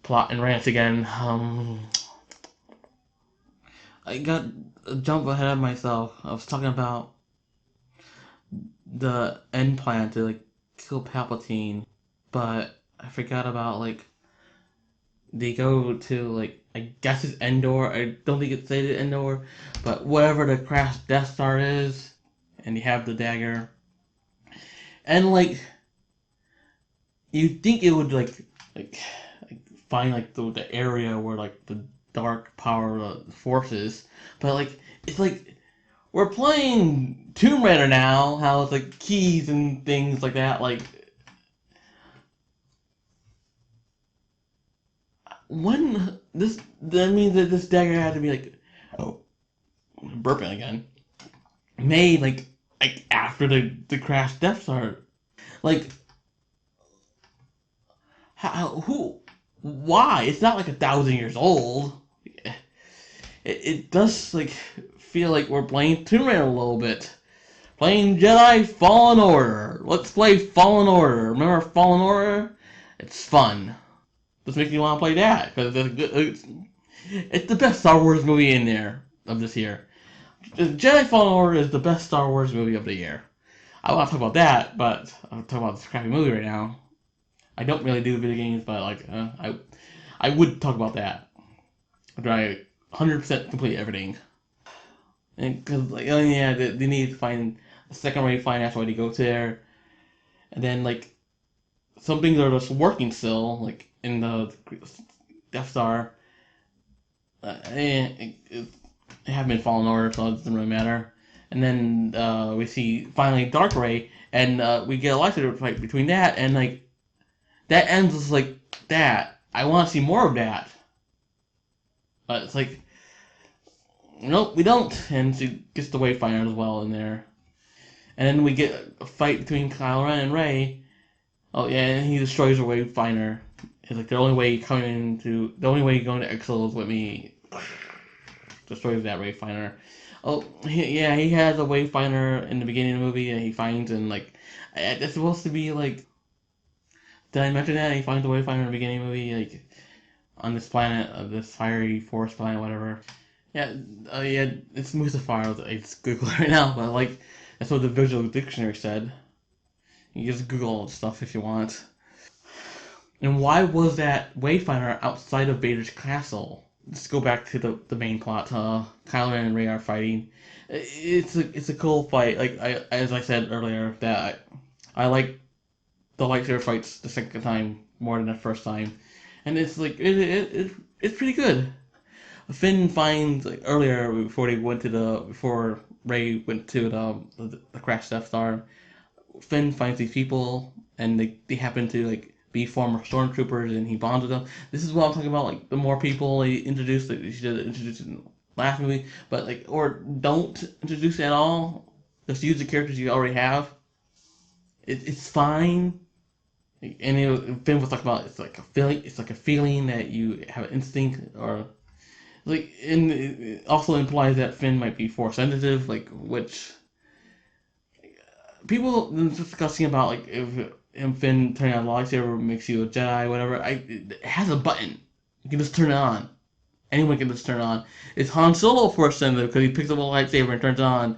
plot and rants again. I got a jump ahead of myself. I was talking about the end plan to like kill Palpatine, but I forgot about like they go to like I guess it's Endor. I don't think it's stated Endor, but whatever the crashed Death Star is, and you have the dagger, and like you think it would like find like the area where like the dark power of the forces, but like it's like we're playing Tomb Raider now, how it's like keys and things like that. Like, when that means that this dagger had to be like, oh, burping again, made like after the crash Death Star. Like, who, why? It's not like 1,000 years old. It does like feel like we're playing Tomb Raider a little bit. Playing Jedi Fallen Order. Let's play Fallen Order. Remember Fallen Order? It's fun. This makes me want to play that because it's the best Star Wars movie in there of this year. Jedi Fallen Order is the best Star Wars movie of the year. I want to talk about that, but I'll talk about this crappy movie right now. I don't really do video games, but like I would talk about that. After I 100% complete everything, and because like oh yeah, they need to find a second-rate finance way to go there, and then like some things are just working still, like in the Death Star. It haven't been fallen order, so it doesn't really matter. And then we see finally Dark Ray, and we get a lightsaber fight between that, and like that ends just like that. I want to see more of that, but it's like nope, we don't. And she gets the Wayfinder as well in there, and then we get a fight between Kylo Ren and Rey. Oh yeah, and he destroys the Wayfinder. It's like the only way the only way going to Exile is with me. Destroys that Wayfinder. Oh, yeah, he has a Wayfinder in the beginning of the movie that he finds, and like, it's supposed to be like. Did I mention that he finds a Wayfinder in the beginning of the movie, like on this planet, this fiery forest planet, whatever. Yeah, yeah, it's Mustafar. I just Google it right now, but like, that's what the visual dictionary said. You just Google all the stuff if you want. And why was that Wayfinder outside of Vader's castle? Let's go back to the main plot. Kylo Ren and Rey are fighting. It's a cool fight. Like as I said earlier, that I like the lightsaber fights the second time more than the first time, and it's like it's pretty good. Finn finds like earlier before Rey went to the crash Death Star. Finn finds these people, and they happen to like be former stormtroopers, and he bonds with them. This is what I'm talking about. Like the more people they introduce, that you should introduce in the last movie, but like or don't introduce at all. Just use the characters you already have. It's fine. And Finn was talking about it's like a feeling. It's like a feeling that you have an instinct or like, and it also implies that Finn might be force sensitive, like which people discussing about like if him Finn turning on the lightsaber makes you a Jedi, whatever. It has a button. You can just turn it on. Anyone can just turn it on. It's Han Solo force sensitive because he picks up a lightsaber and turns it on.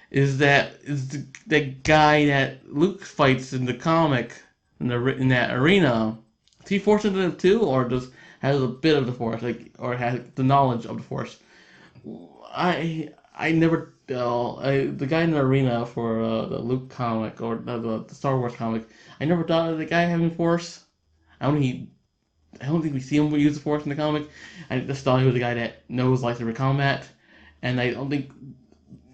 The guy that Luke fights in the comic in that arena? Is he force sensitive too, or just has a bit of the force, like or has the knowledge of the force? I never the guy in the arena for the Luke comic or the Star Wars comic. I never thought of the guy having force. I don't he I don't think we see him use the force in the comic. I just thought he was a guy that knows lightsaber combat, and I don't think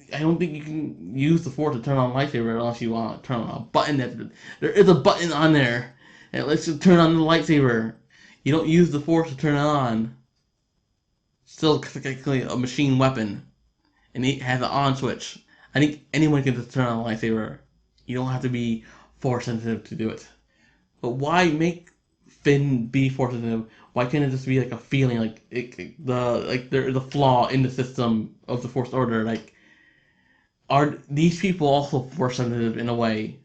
you can use the force to turn on a lightsaber unless you want to turn on a button. There is a button on there that lets you turn on the lightsaber. You don't use the force to turn it on. Still technically a machine weapon, and it has an on switch. I think anyone can just turn on a lightsaber. You don't have to be force sensitive to do it. But why make Finn be force sensitive? Why can't it just be like a feeling, like there is a flaw in the system of the Force Order? Like, are these people also force sensitive in a way?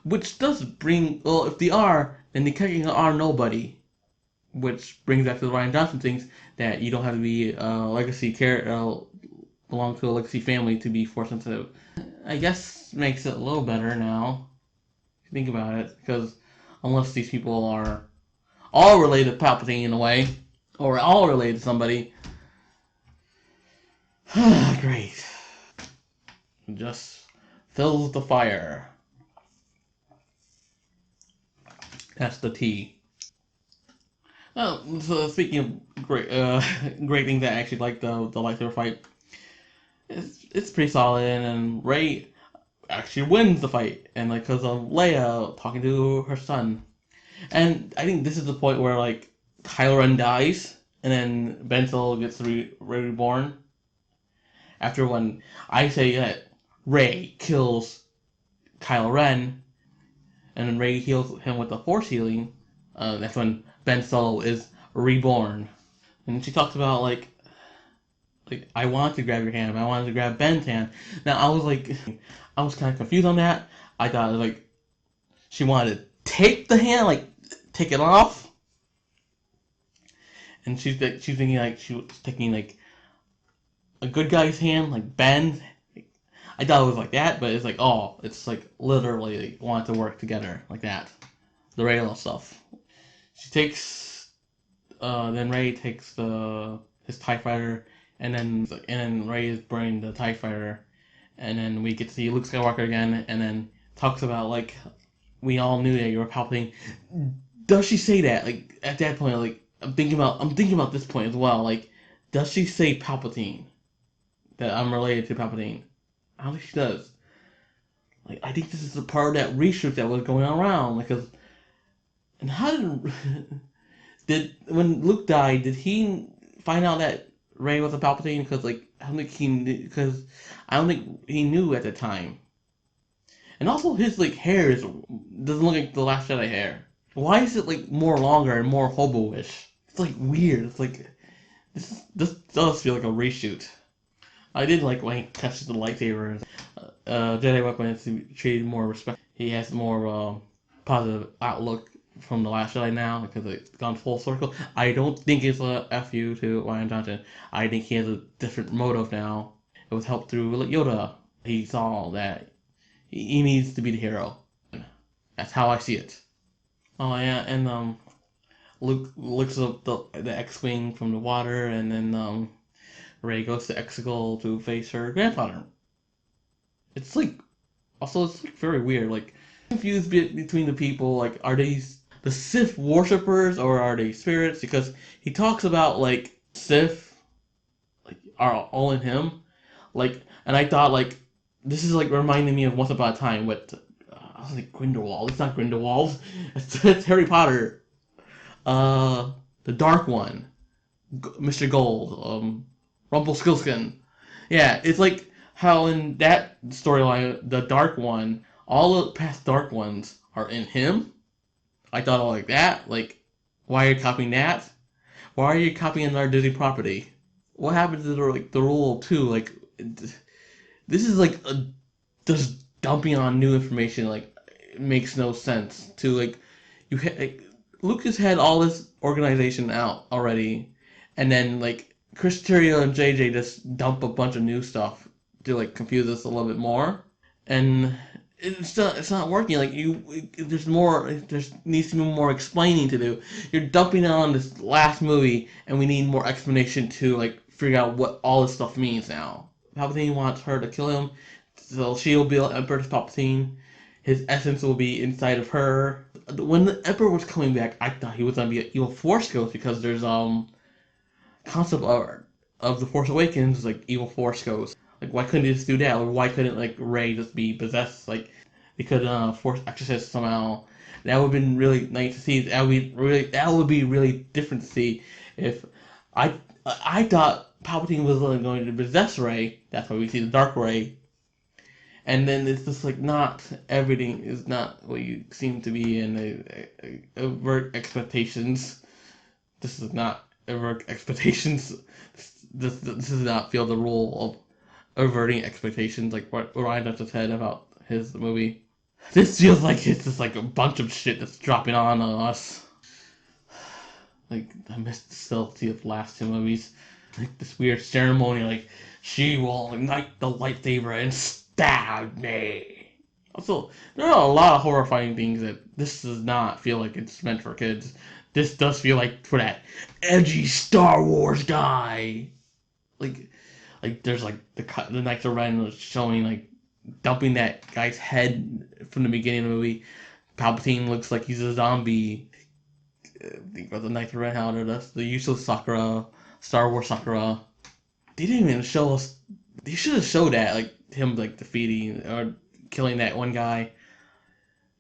Which does bring, well, if they are, then they technically are nobody. Which brings back to the Ryan Johnson things that you don't have to be belong to a legacy family to be force sensitive. I guess makes it a little better now. If you think about it, because unless these people are all related to Palpatine in a way, or all related to somebody, great. Just fills the fire. That's the T. Oh, so speaking of great things that I actually like the lightsaber fight, it's pretty solid, and Rey actually wins the fight, and like because of Leia talking to her son, and I think this is the point where like Kylo Ren dies, and then Ben Solo gets reborn. After when I say that Rey kills Kylo Ren, and then Rey heals him with the Force healing, that's when Ben Solo is reborn. And she talks about like I wanted to grab your hand, but I wanted to grab Ben's hand. Now I was kind of confused on that. I thought like she wanted to take the hand, like take it off, and she's thinking like she was taking like a good guy's hand, like Ben. I thought it was like that, but it's like, oh, it's like literally they want to work together like that. The Raylo stuff. She takes, then Ray takes his TIE fighter, and then Ray is burning the TIE fighter, and then we get to see Luke Skywalker again, and then talks about like we all knew that you were Palpatine. Does she say that? Like at that point, like I'm thinking about this point as well. Like, does she say Palpatine? That I'm related to Palpatine? I don't think she does. Like, I think this is a part of that reshoot that was going around. Because, and how did when Luke died, did he find out that Rey was a Palpatine? Because like I don't think he knew, because I don't think he knew at the time. And also his like hair doesn't look like the Last Jedi hair. Why is it like more longer and more hobo-ish? It's like weird. It's like this does feel like a reshoot. I did like when he touches the lightsaber. Jedi weapon is treated more respect. He has more positive outlook from the Last Jedi now because it's gone full circle. I don't think it's a fu to Ryan Johnson. I think he has a different motive now. It was helped through Yoda. He saw that he needs to be the hero. That's how I see it. Oh yeah, and Luke looks up the X-wing from the water, and then Rey goes to Exegol to face her grandfather. It's like it's like very weird. Like confused between the people. Like, are these the Sith worshippers or are they spirits? Because he talks about like Sith like are all in him. Like, and I thought like this is like reminding me of Once Upon a Time with I was like Grindelwald. It's not Grindelwald. It's Harry Potter. The Dark One, Mr. Gold, Rumpelstiltskin. Yeah, it's like how in that storyline, the Dark One, all the past Dark Ones are in him. I thought all like that. Like, why are you copying that? Why are you copying another Disney property? What happened to the rule too? Like, this is like just dumping on new information. Like, it makes no sense to like like Lucas had all this organization out already, and then like Chris Terrio and JJ just dump a bunch of new stuff to like confuse us a little bit more, and it's not working. Like there's more. There needs to be more explaining to do. You're dumping on this last movie, and we need more explanation to like figure out what all this stuff means now. Palpatine wants her to kill him, so she'll be Empress Palpatine. His essence will be inside of her. When the Emperor was coming back, I thought he was gonna be an evil Force ghost because there's concept art of the Force Awakens like evil Force ghost. Like why couldn't they just do that? Or why couldn't like Rey just be possessed? Like they could Force exorcist somehow. That would have been really nice to see. That would be really different to see if I thought Palpatine was going to possess Rey. That's why we see the Dark Rey. And then it's just like not everything is not what you seem to be in avert expectations. This is not avert expectations. This does not feel the role of averting expectations like what Ryan just said about his movie. This feels like it's just like a bunch of shit that's dropping on us. Like I missed the subtlety of the last two movies. Like this weird ceremony, like she will ignite the lightsaber and stab me. Also, there are a lot of horrifying things that this does not feel like it's meant for kids. This does feel like for that edgy Star Wars guy. Like, there's like the Knights of Ren was showing like dumping that guy's head from the beginning of the movie. Palpatine looks like he's a zombie. The Knights of Ren, how the useless Sakura, Star Wars Sakura. They didn't even show us. They should have showed that, like him like defeating or killing that one guy.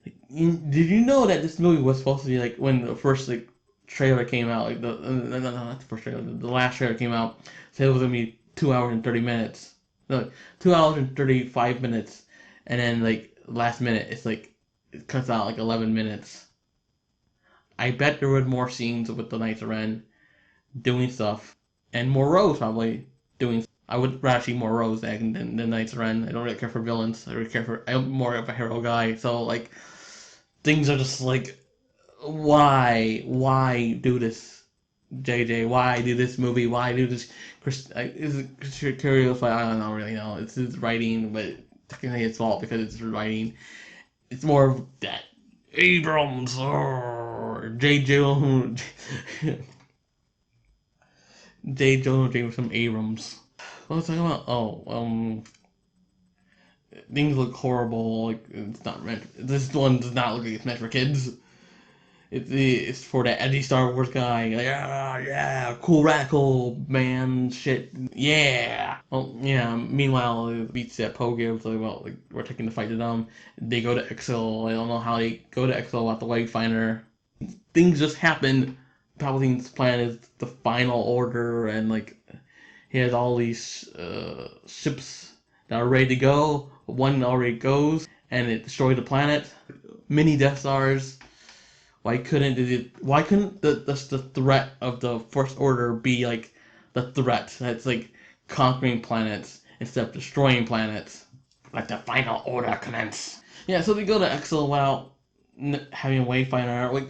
Like, did you know that this movie was supposed to be like when the first like trailer came out, like no, not the first trailer, the last trailer came out, said it was gonna be 2 hours and 30 minutes, no, 2 hours and 35 minutes, and then like last minute it's like it cuts out like 11 minutes. I bet there were more scenes with the Knights of Ren doing stuff, and more Rose probably doing. I would rather see more Rose than Knights of Ren. I don't really care for villains. I really care for. I'm more of a hero guy. So like, things are just like, why do this, JJ? Why do this movie? Why do this? Is it curious? But I don't know really know. It's his writing, but technically his fault because it's writing. It's more of that Abrams or J. Jonah J. Jonah Jameson Abrams. What was I talking about? Things look horrible. Like it's not meant. This one does not look like it's meant for kids. It's for that edgy Star Wars guy. Like, yeah, cool radical man shit. Yeah. Well, yeah. Meanwhile, it beats that Poe gives like, well, like we're taking the fight to them. They go to Exil. I don't know how they go to Exil without the Wayfinder. Things just happen. Palpatine's plan is the final order, and like he has all these ships that are ready to go. One already goes, and it destroys the planet. Mini Death Stars. Why couldn't the threat of the First Order be like the threat that's like conquering planets instead of destroying planets? Let the final order commence. Yeah, so they go to Exile without having a Wayfinder. Like,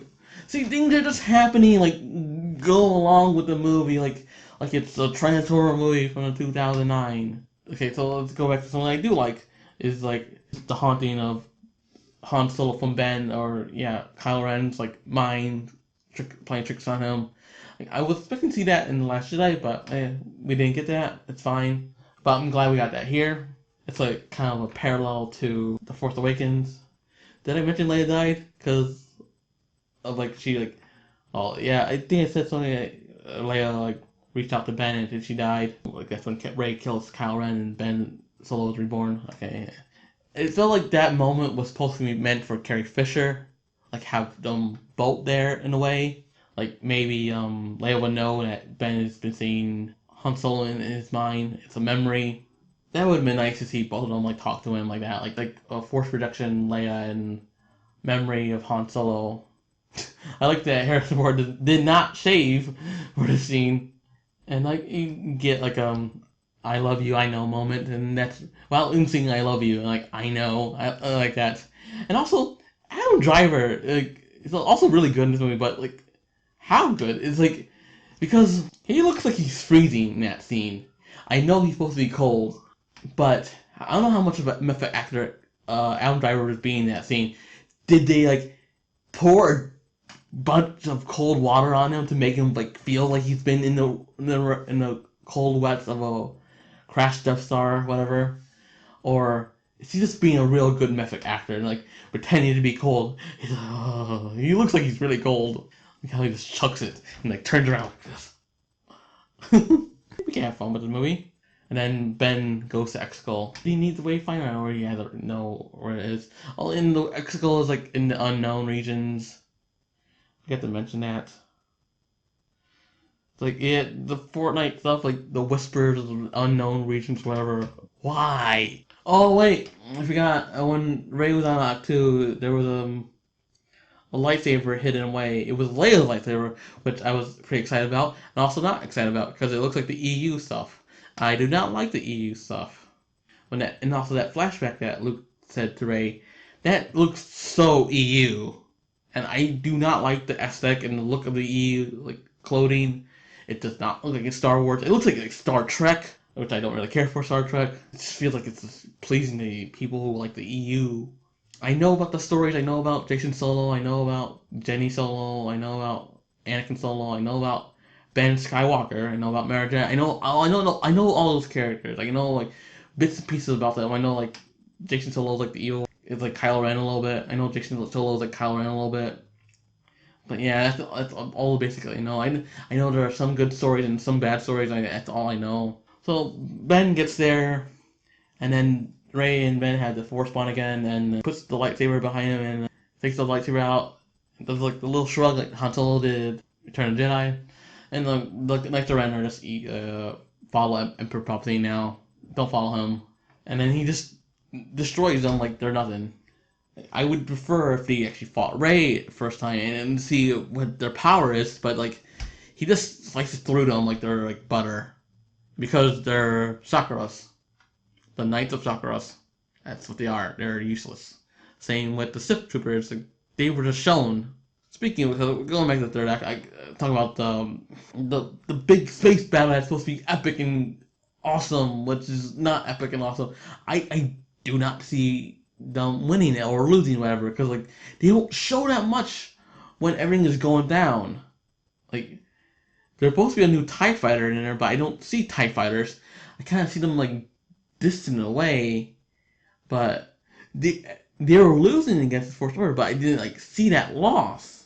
see, things are just happening. Like, go along with the movie. Like it's a Transformer movie from 2009. Okay, so let's go back to something I do like. Is like the haunting of Han Solo from Ben, or yeah, Kylo Ren's like mind playing tricks on him. Like, I was expecting to see that in the Last Jedi, but we didn't get that. It's fine, but I'm glad we got that here. It's like kind of a parallel to the Force Awakens. Did I mention Leia died? Because of like she like, oh yeah, I think I said something like Leia like reached out to Ben and then she died. Like that's when Rey kills Kylo Ren and Ben Solo is reborn. Okay, it felt like that moment was supposed to be meant for Carrie Fisher, like have them both there in a way. Like maybe Leia would know that Ben has been seeing Han Solo in his mind. It's a memory. That would have been nice to see both of them like talk to him like that, like a force projection Leia and memory of Han Solo. I like that Harrison Ford did not shave for the scene, and like you get like I love you, I know moment, and that's while singing I love you, like I know, I like that, and also Adam Driver like is also really good in this movie, but like how good is like because he looks like he's freezing in that scene. I know he's supposed to be cold, but I don't know how much of a method actor Adam Driver was being in that scene. Did they like pour a bunch of cold water on him to make him like feel like he's been in the cold wets of a crashed Death Star or whatever? Or is he just being a real good method actor and like pretending to be cold? He's like, oh, he looks like he's really cold. Like how he just chucks it and like turns around like this. We can have fun with the movie. And then Ben goes to Exegol. He needs the Wayfinder. I already know where it is. Oh, in the Exegol is like in the unknown regions. I forgot to mention that. It's like yeah, the Fortnite stuff, like the whispers of the unknown regions, whatever. Why? Oh wait, I forgot. When Rey was on Act 2, there was a lightsaber hidden away. It was Leia's lightsaber, which I was pretty excited about, and also not excited about because it looks like the EU stuff. I do not like the EU stuff. And also that flashback that Luke said to Rey, that looks so EU, and I do not like the aesthetic and the look of the EU like clothing. It does not look like it's Star Wars. It looks like Star Trek, which I don't really care for Star Trek. It just feels like it's just pleasing the people who like the EU. I know about the stories. I know about Jason Solo. I know about Jenny Solo. I know about Anakin Solo. I know about Ben Skywalker. I know about Mara Jade. I know all those characters. I know like bits and pieces about them. I know like Jason Solo's like the evil. It's like Kylo Ren a little bit. I know Jason Solo's like Kylo Ren a little bit. But yeah, that's all basically I know. I know there are some good stories and some bad stories. That's all I know. So Ben gets there, and then Rey and Ben had the Force bond again, and puts the lightsaber behind him and takes the lightsaber out. Does like the little shrug like Han Solo did Return of the Jedi, and the Knights of Ren are just follow Emperor Palpatine now. Don't follow him, and then he just destroys them like they're nothing. I would prefer if they actually fought Rey the first time and see what their power is, but like he just slices through them like they're like butter because they're Sakaras, the Knights of Sakaras. That's what they are. They're useless. Same with the Sith troopers. Like, they were just shown. Speaking of going back to the third act, I talk about the big space battle that's supposed to be epic and awesome, which is not epic and awesome. I do not see them winning it or losing whatever because like they don't show that much when everything is going down. Like there's supposed to be a new TIE fighter in there, but I don't see TIE fighters. I kind of see them like distant away, but they were losing against the Force Order, but I didn't like see that loss.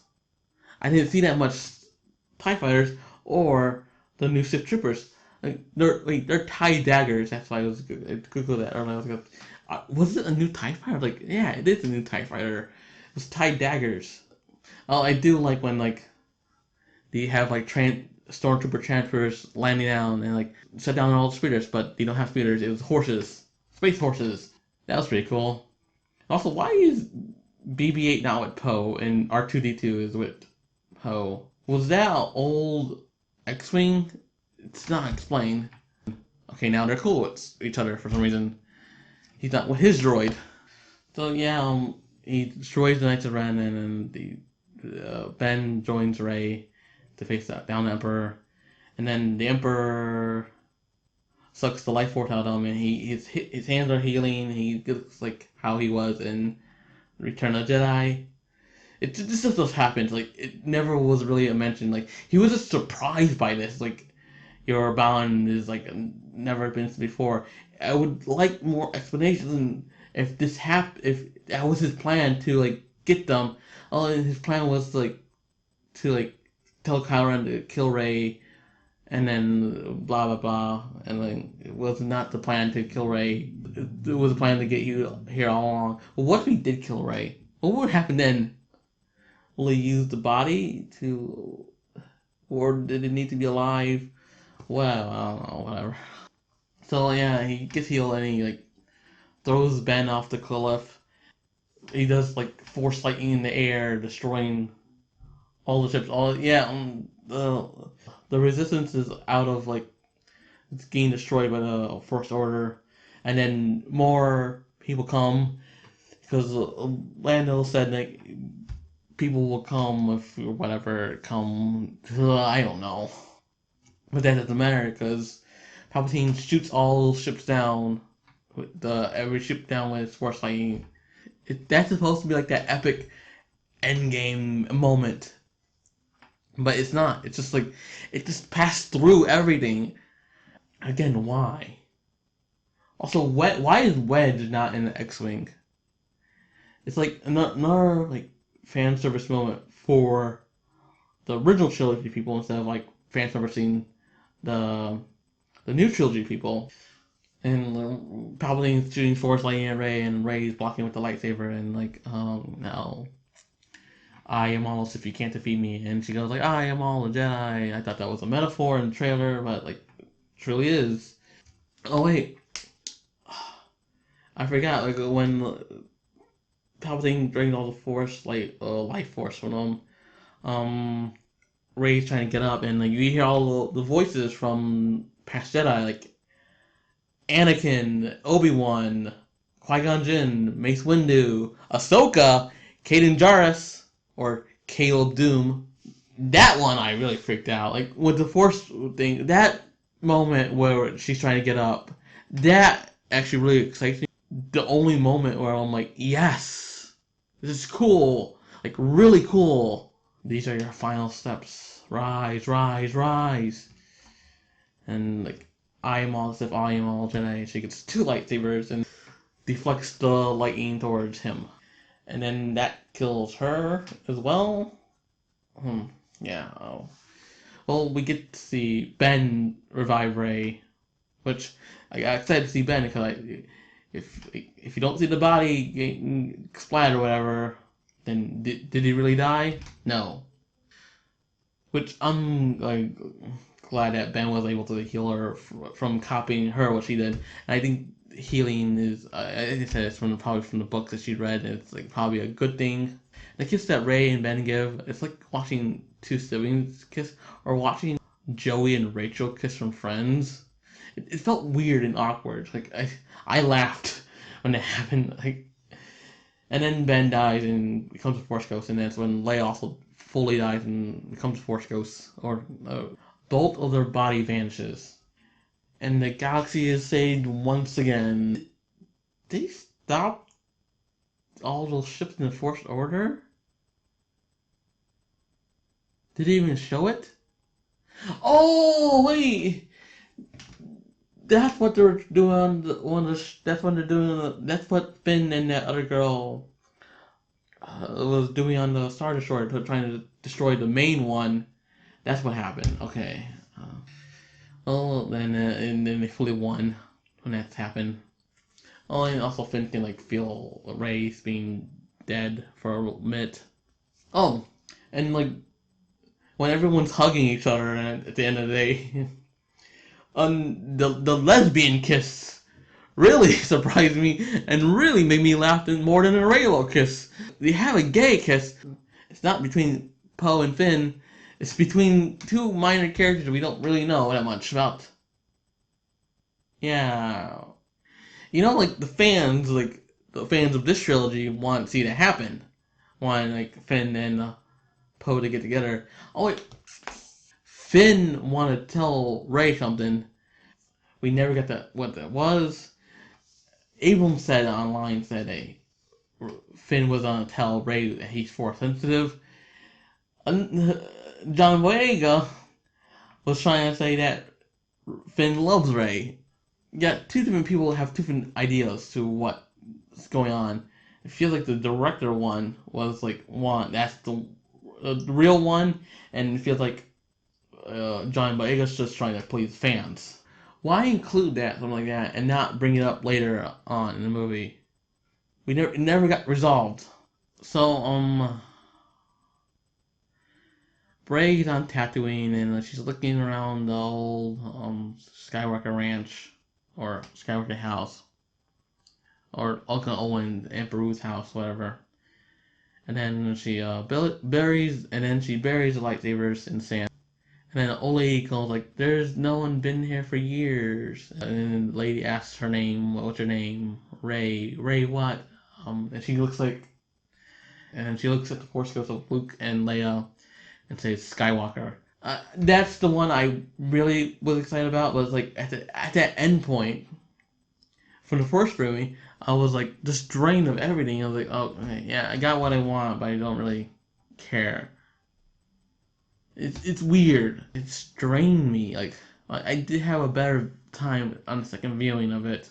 I didn't see that much TIE fighters or the new Sith troopers. They're TIE daggers. That's why I was Google that earlier. I was like, was it a new TIE fighter? Like, yeah, it is a new TIE fighter. It was TIE daggers. Oh, I do like when like they have like stormtrooper transfers landing down and like set down all the speeders, but they don't have speeders. It was horses, space horses. That was pretty cool. Also, why is BB-8 not with Poe and R2-D2 is with Poe? Was that an old X-wing? It's not explained. Okay, now they're cool with each other for some reason. He's not with his droid. So yeah, he destroys the Knights of Ren, and then Ben joins Rey to face that down Emperor, and then the Emperor sucks the life force out of him, and his hands are healing. He looks like how he was in Return of the Jedi. This just happens. Like it never was really a mention. Like he was just surprised by this. Like your bound is like never been before. I would like more explanation if this if that was his plan to like get them. Oh, and his plan was like to like tell Kylo Ren to kill Rey, and then blah blah blah, and then it was not the plan to kill Rey. It was a plan to get you here all along. Well, what if he did kill Rey? What would happen then? Will he use the body to, or did it need to be alive? Well, I don't know, whatever. So yeah, he gets healed and he like throws Ben off the cliff. He does like force lightning in the air, destroying all the ships. All yeah, the resistance is out of like it's getting destroyed by the First Order, and then more people come because Lando said that people will come if whatever come. I don't know, but that doesn't matter because Palpatine shoots all ships down with every ship down with force lightning. That's supposed to be like that epic endgame moment, but it's not. It's just like it just passed through everything. Again, why? Also, why is Wedge not in the X-wing? It's like another like fan service moment for the original trilogy people instead of like fan servicing the new trilogy people. And Palpatine's shooting Force lightning at Rey, and Rey's blocking with the lightsaber, and like, no, I am all if you can't defeat me, and she goes like, I am all a Jedi. I thought that was a metaphor in the trailer, but like, truly is. Oh wait, I forgot like when Palpatine drained all the Force like life force from him. Rey's trying to get up, and like you hear all the voices from past Jedi, like Anakin, Obi-Wan, Qui-Gon Jinn, Mace Windu, Ahsoka, Kaden Jarrus, or Caleb Doom. That one I really freaked out. Like with the Force thing, that moment where she's trying to get up, that actually really excites me. The only moment where I'm like, yes, this is cool, like really cool. These are your final steps. Rise, rise, rise. And like I am all Sith, I am all Jedi. She gets two lightsabers and deflects the lightning towards him. And then that kills her as well. Yeah. Oh. Well, we get to see Ben revive Rey, which I got excited to see Ben because if you don't see the body getting splattered or whatever, then did he really die? No. Which I'm like glad that Ben was able to heal her from copying her what she did. And I think healing is, I said, it's probably from the books that she read. And it's like probably a good thing. The kiss that Rey and Ben give, it's like watching two siblings kiss or watching Joey and Rachel kiss from Friends. It felt weird and awkward. Like I laughed when it happened. Like, and then Ben dies and becomes a Force Ghost, and that's when Leia also fully dies and becomes a Force Ghost, or both of their body vanishes, and the galaxy is saved once again. they stop all those ships in the First Order? Did they even show it? Oh wait, that's what they're doing. That's what they're doing. That's what Finn and that other girl was doing on the Star Destroyer, trying to destroy the main one. That's what happened. Okay. Oh, and then they fully won when that's happened. Oh, and also Finn can like feel Rey's being dead for a minute. Oh, and like when everyone's hugging each other at the end of the day, the lesbian kiss really surprised me and really made me laugh more than a regular kiss. They have a gay kiss. It's not between Poe and Finn. It's between two minor characters we don't really know that much about. Yeah. Like the fans of this trilogy want to see that happen. Want like Finn and Poe to get together. Oh wait, Finn wanted to tell Rey something. We never got that what that was. Abrams said online hey, Finn was gonna tell Rey that he's force sensitive. John Boyega was trying to say that Finn loves Rey. Yet two different people have different ideas to what's going on. It feels like the director one was like that's the real one, and it feels like John Boyega's just trying to please fans. Why include that something like that and not bring it up later on in the movie? It never got resolved. So Rey's on Tatooine and she's looking around the old Skywalker Ranch or Skywalker House or Uncle Owen, Aunt Beru's house, whatever. And then she buries the lightsabers in sand. And then the old lady calls like, "There's no one been here for years." And then the lady asks her name. What's her name? Rey. Rey what? And she looks like, and then she looks at the Force Ghosts of Luke and Leia and says Skywalker. That's the one I really was excited about. Was like at that end point from the first movie, I was like just drained of everything. I was like, oh yeah, I got what I want, but I don't really care. It's weird. It's drained me. Like I did have a better time on the second viewing of it.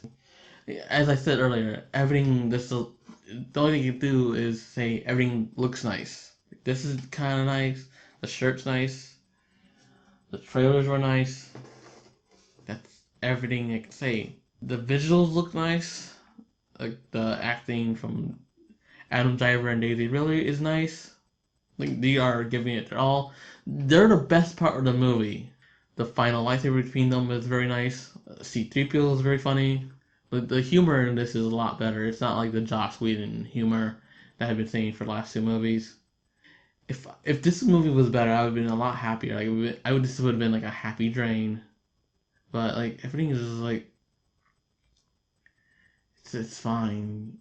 As I said earlier, everything the only thing you can do is say everything looks nice. This is kind of nice. The shirt's nice. The trailers were nice. That's everything I can say. The visuals look nice. Like the acting from Adam Driver and Daisy Ridley is nice. Like they are giving it their all. They're the best part of the movie. The final lightsaber between them is very nice. C-3PO is very funny. The humor in this is a lot better. It's not like the Joss Whedon humor that I've been seeing for the last two movies. If this movie was better, I would have been a lot happier. This would have been like a happy drain. But like everything is just like it's fine.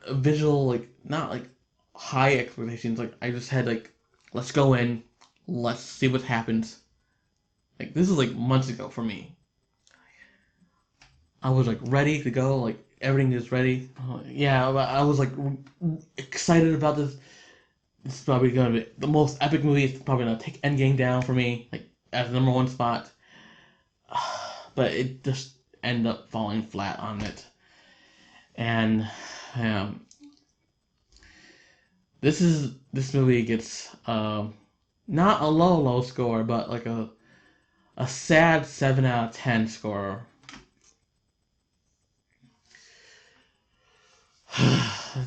A visual like not like high expectations. Like I just had like let's go in, let's see what happens. Like this is like months ago for me. I was like ready to go. Like everything is ready. Yeah, I was like excited about this. This is probably gonna be the most epic movie. It's probably gonna take Endgame down for me, like as the number one spot. But it just ended up falling flat on it. And this movie gets not a low score, but like a sad 7 out of 10 score.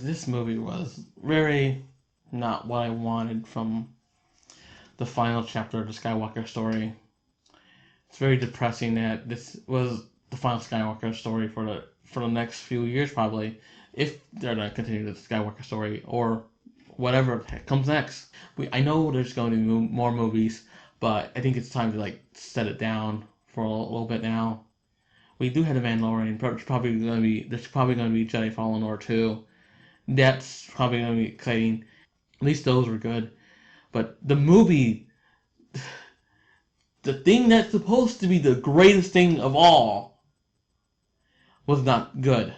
This movie was very not what I wanted from the final chapter of the Skywalker story. It's very depressing that this was the final Skywalker story for the next few years probably, if they're gonna continue the Skywalker story or whatever comes next. I know there's going to be more movies, but I think it's time to like set it down for a little bit now. We do have the Mandalorian. There's probably gonna be Jedi Fallen Order 2. That's probably gonna be exciting. At least those were good. But the movie, the thing that's supposed to be the greatest thing of all, was not good.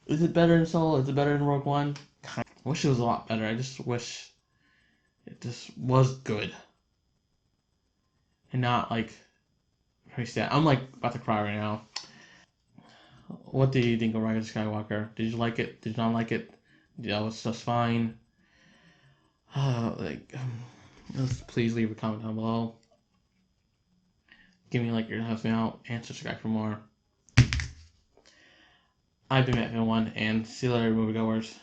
Is it better in Solo? Is it better in Rogue One? I wish it was a lot better. I just wish it just was good. And not like pretty sad. I'm like about to cry right now. What do you think of Rise of Skywalker? Did you like it? Did you not like it? Yeah, it was just fine. Like, please leave a comment down below. Give me like your husband out and subscribe for more. I've been Matt1 and see you later, moviegoers.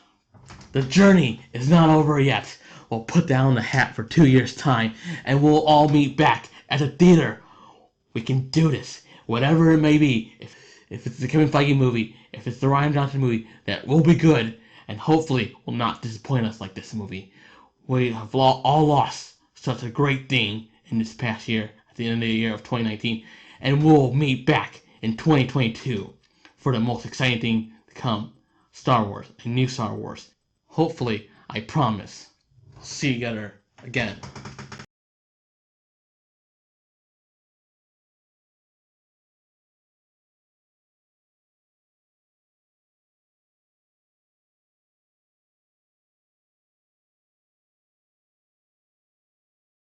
The journey is not over yet. We'll put down the hat for 2 years' time and we'll all meet back at the theater. We can do this, whatever it may be. If it's the Kevin Feige movie, if it's the Ryan Johnson movie, that will be good and hopefully will not disappoint us like this movie. We have all lost such a great thing in this past year, at the end of the year of 2019, and we'll meet back in 2022 for the most exciting thing to come, Star Wars, a new Star Wars. Hopefully, I promise, we'll see you together again.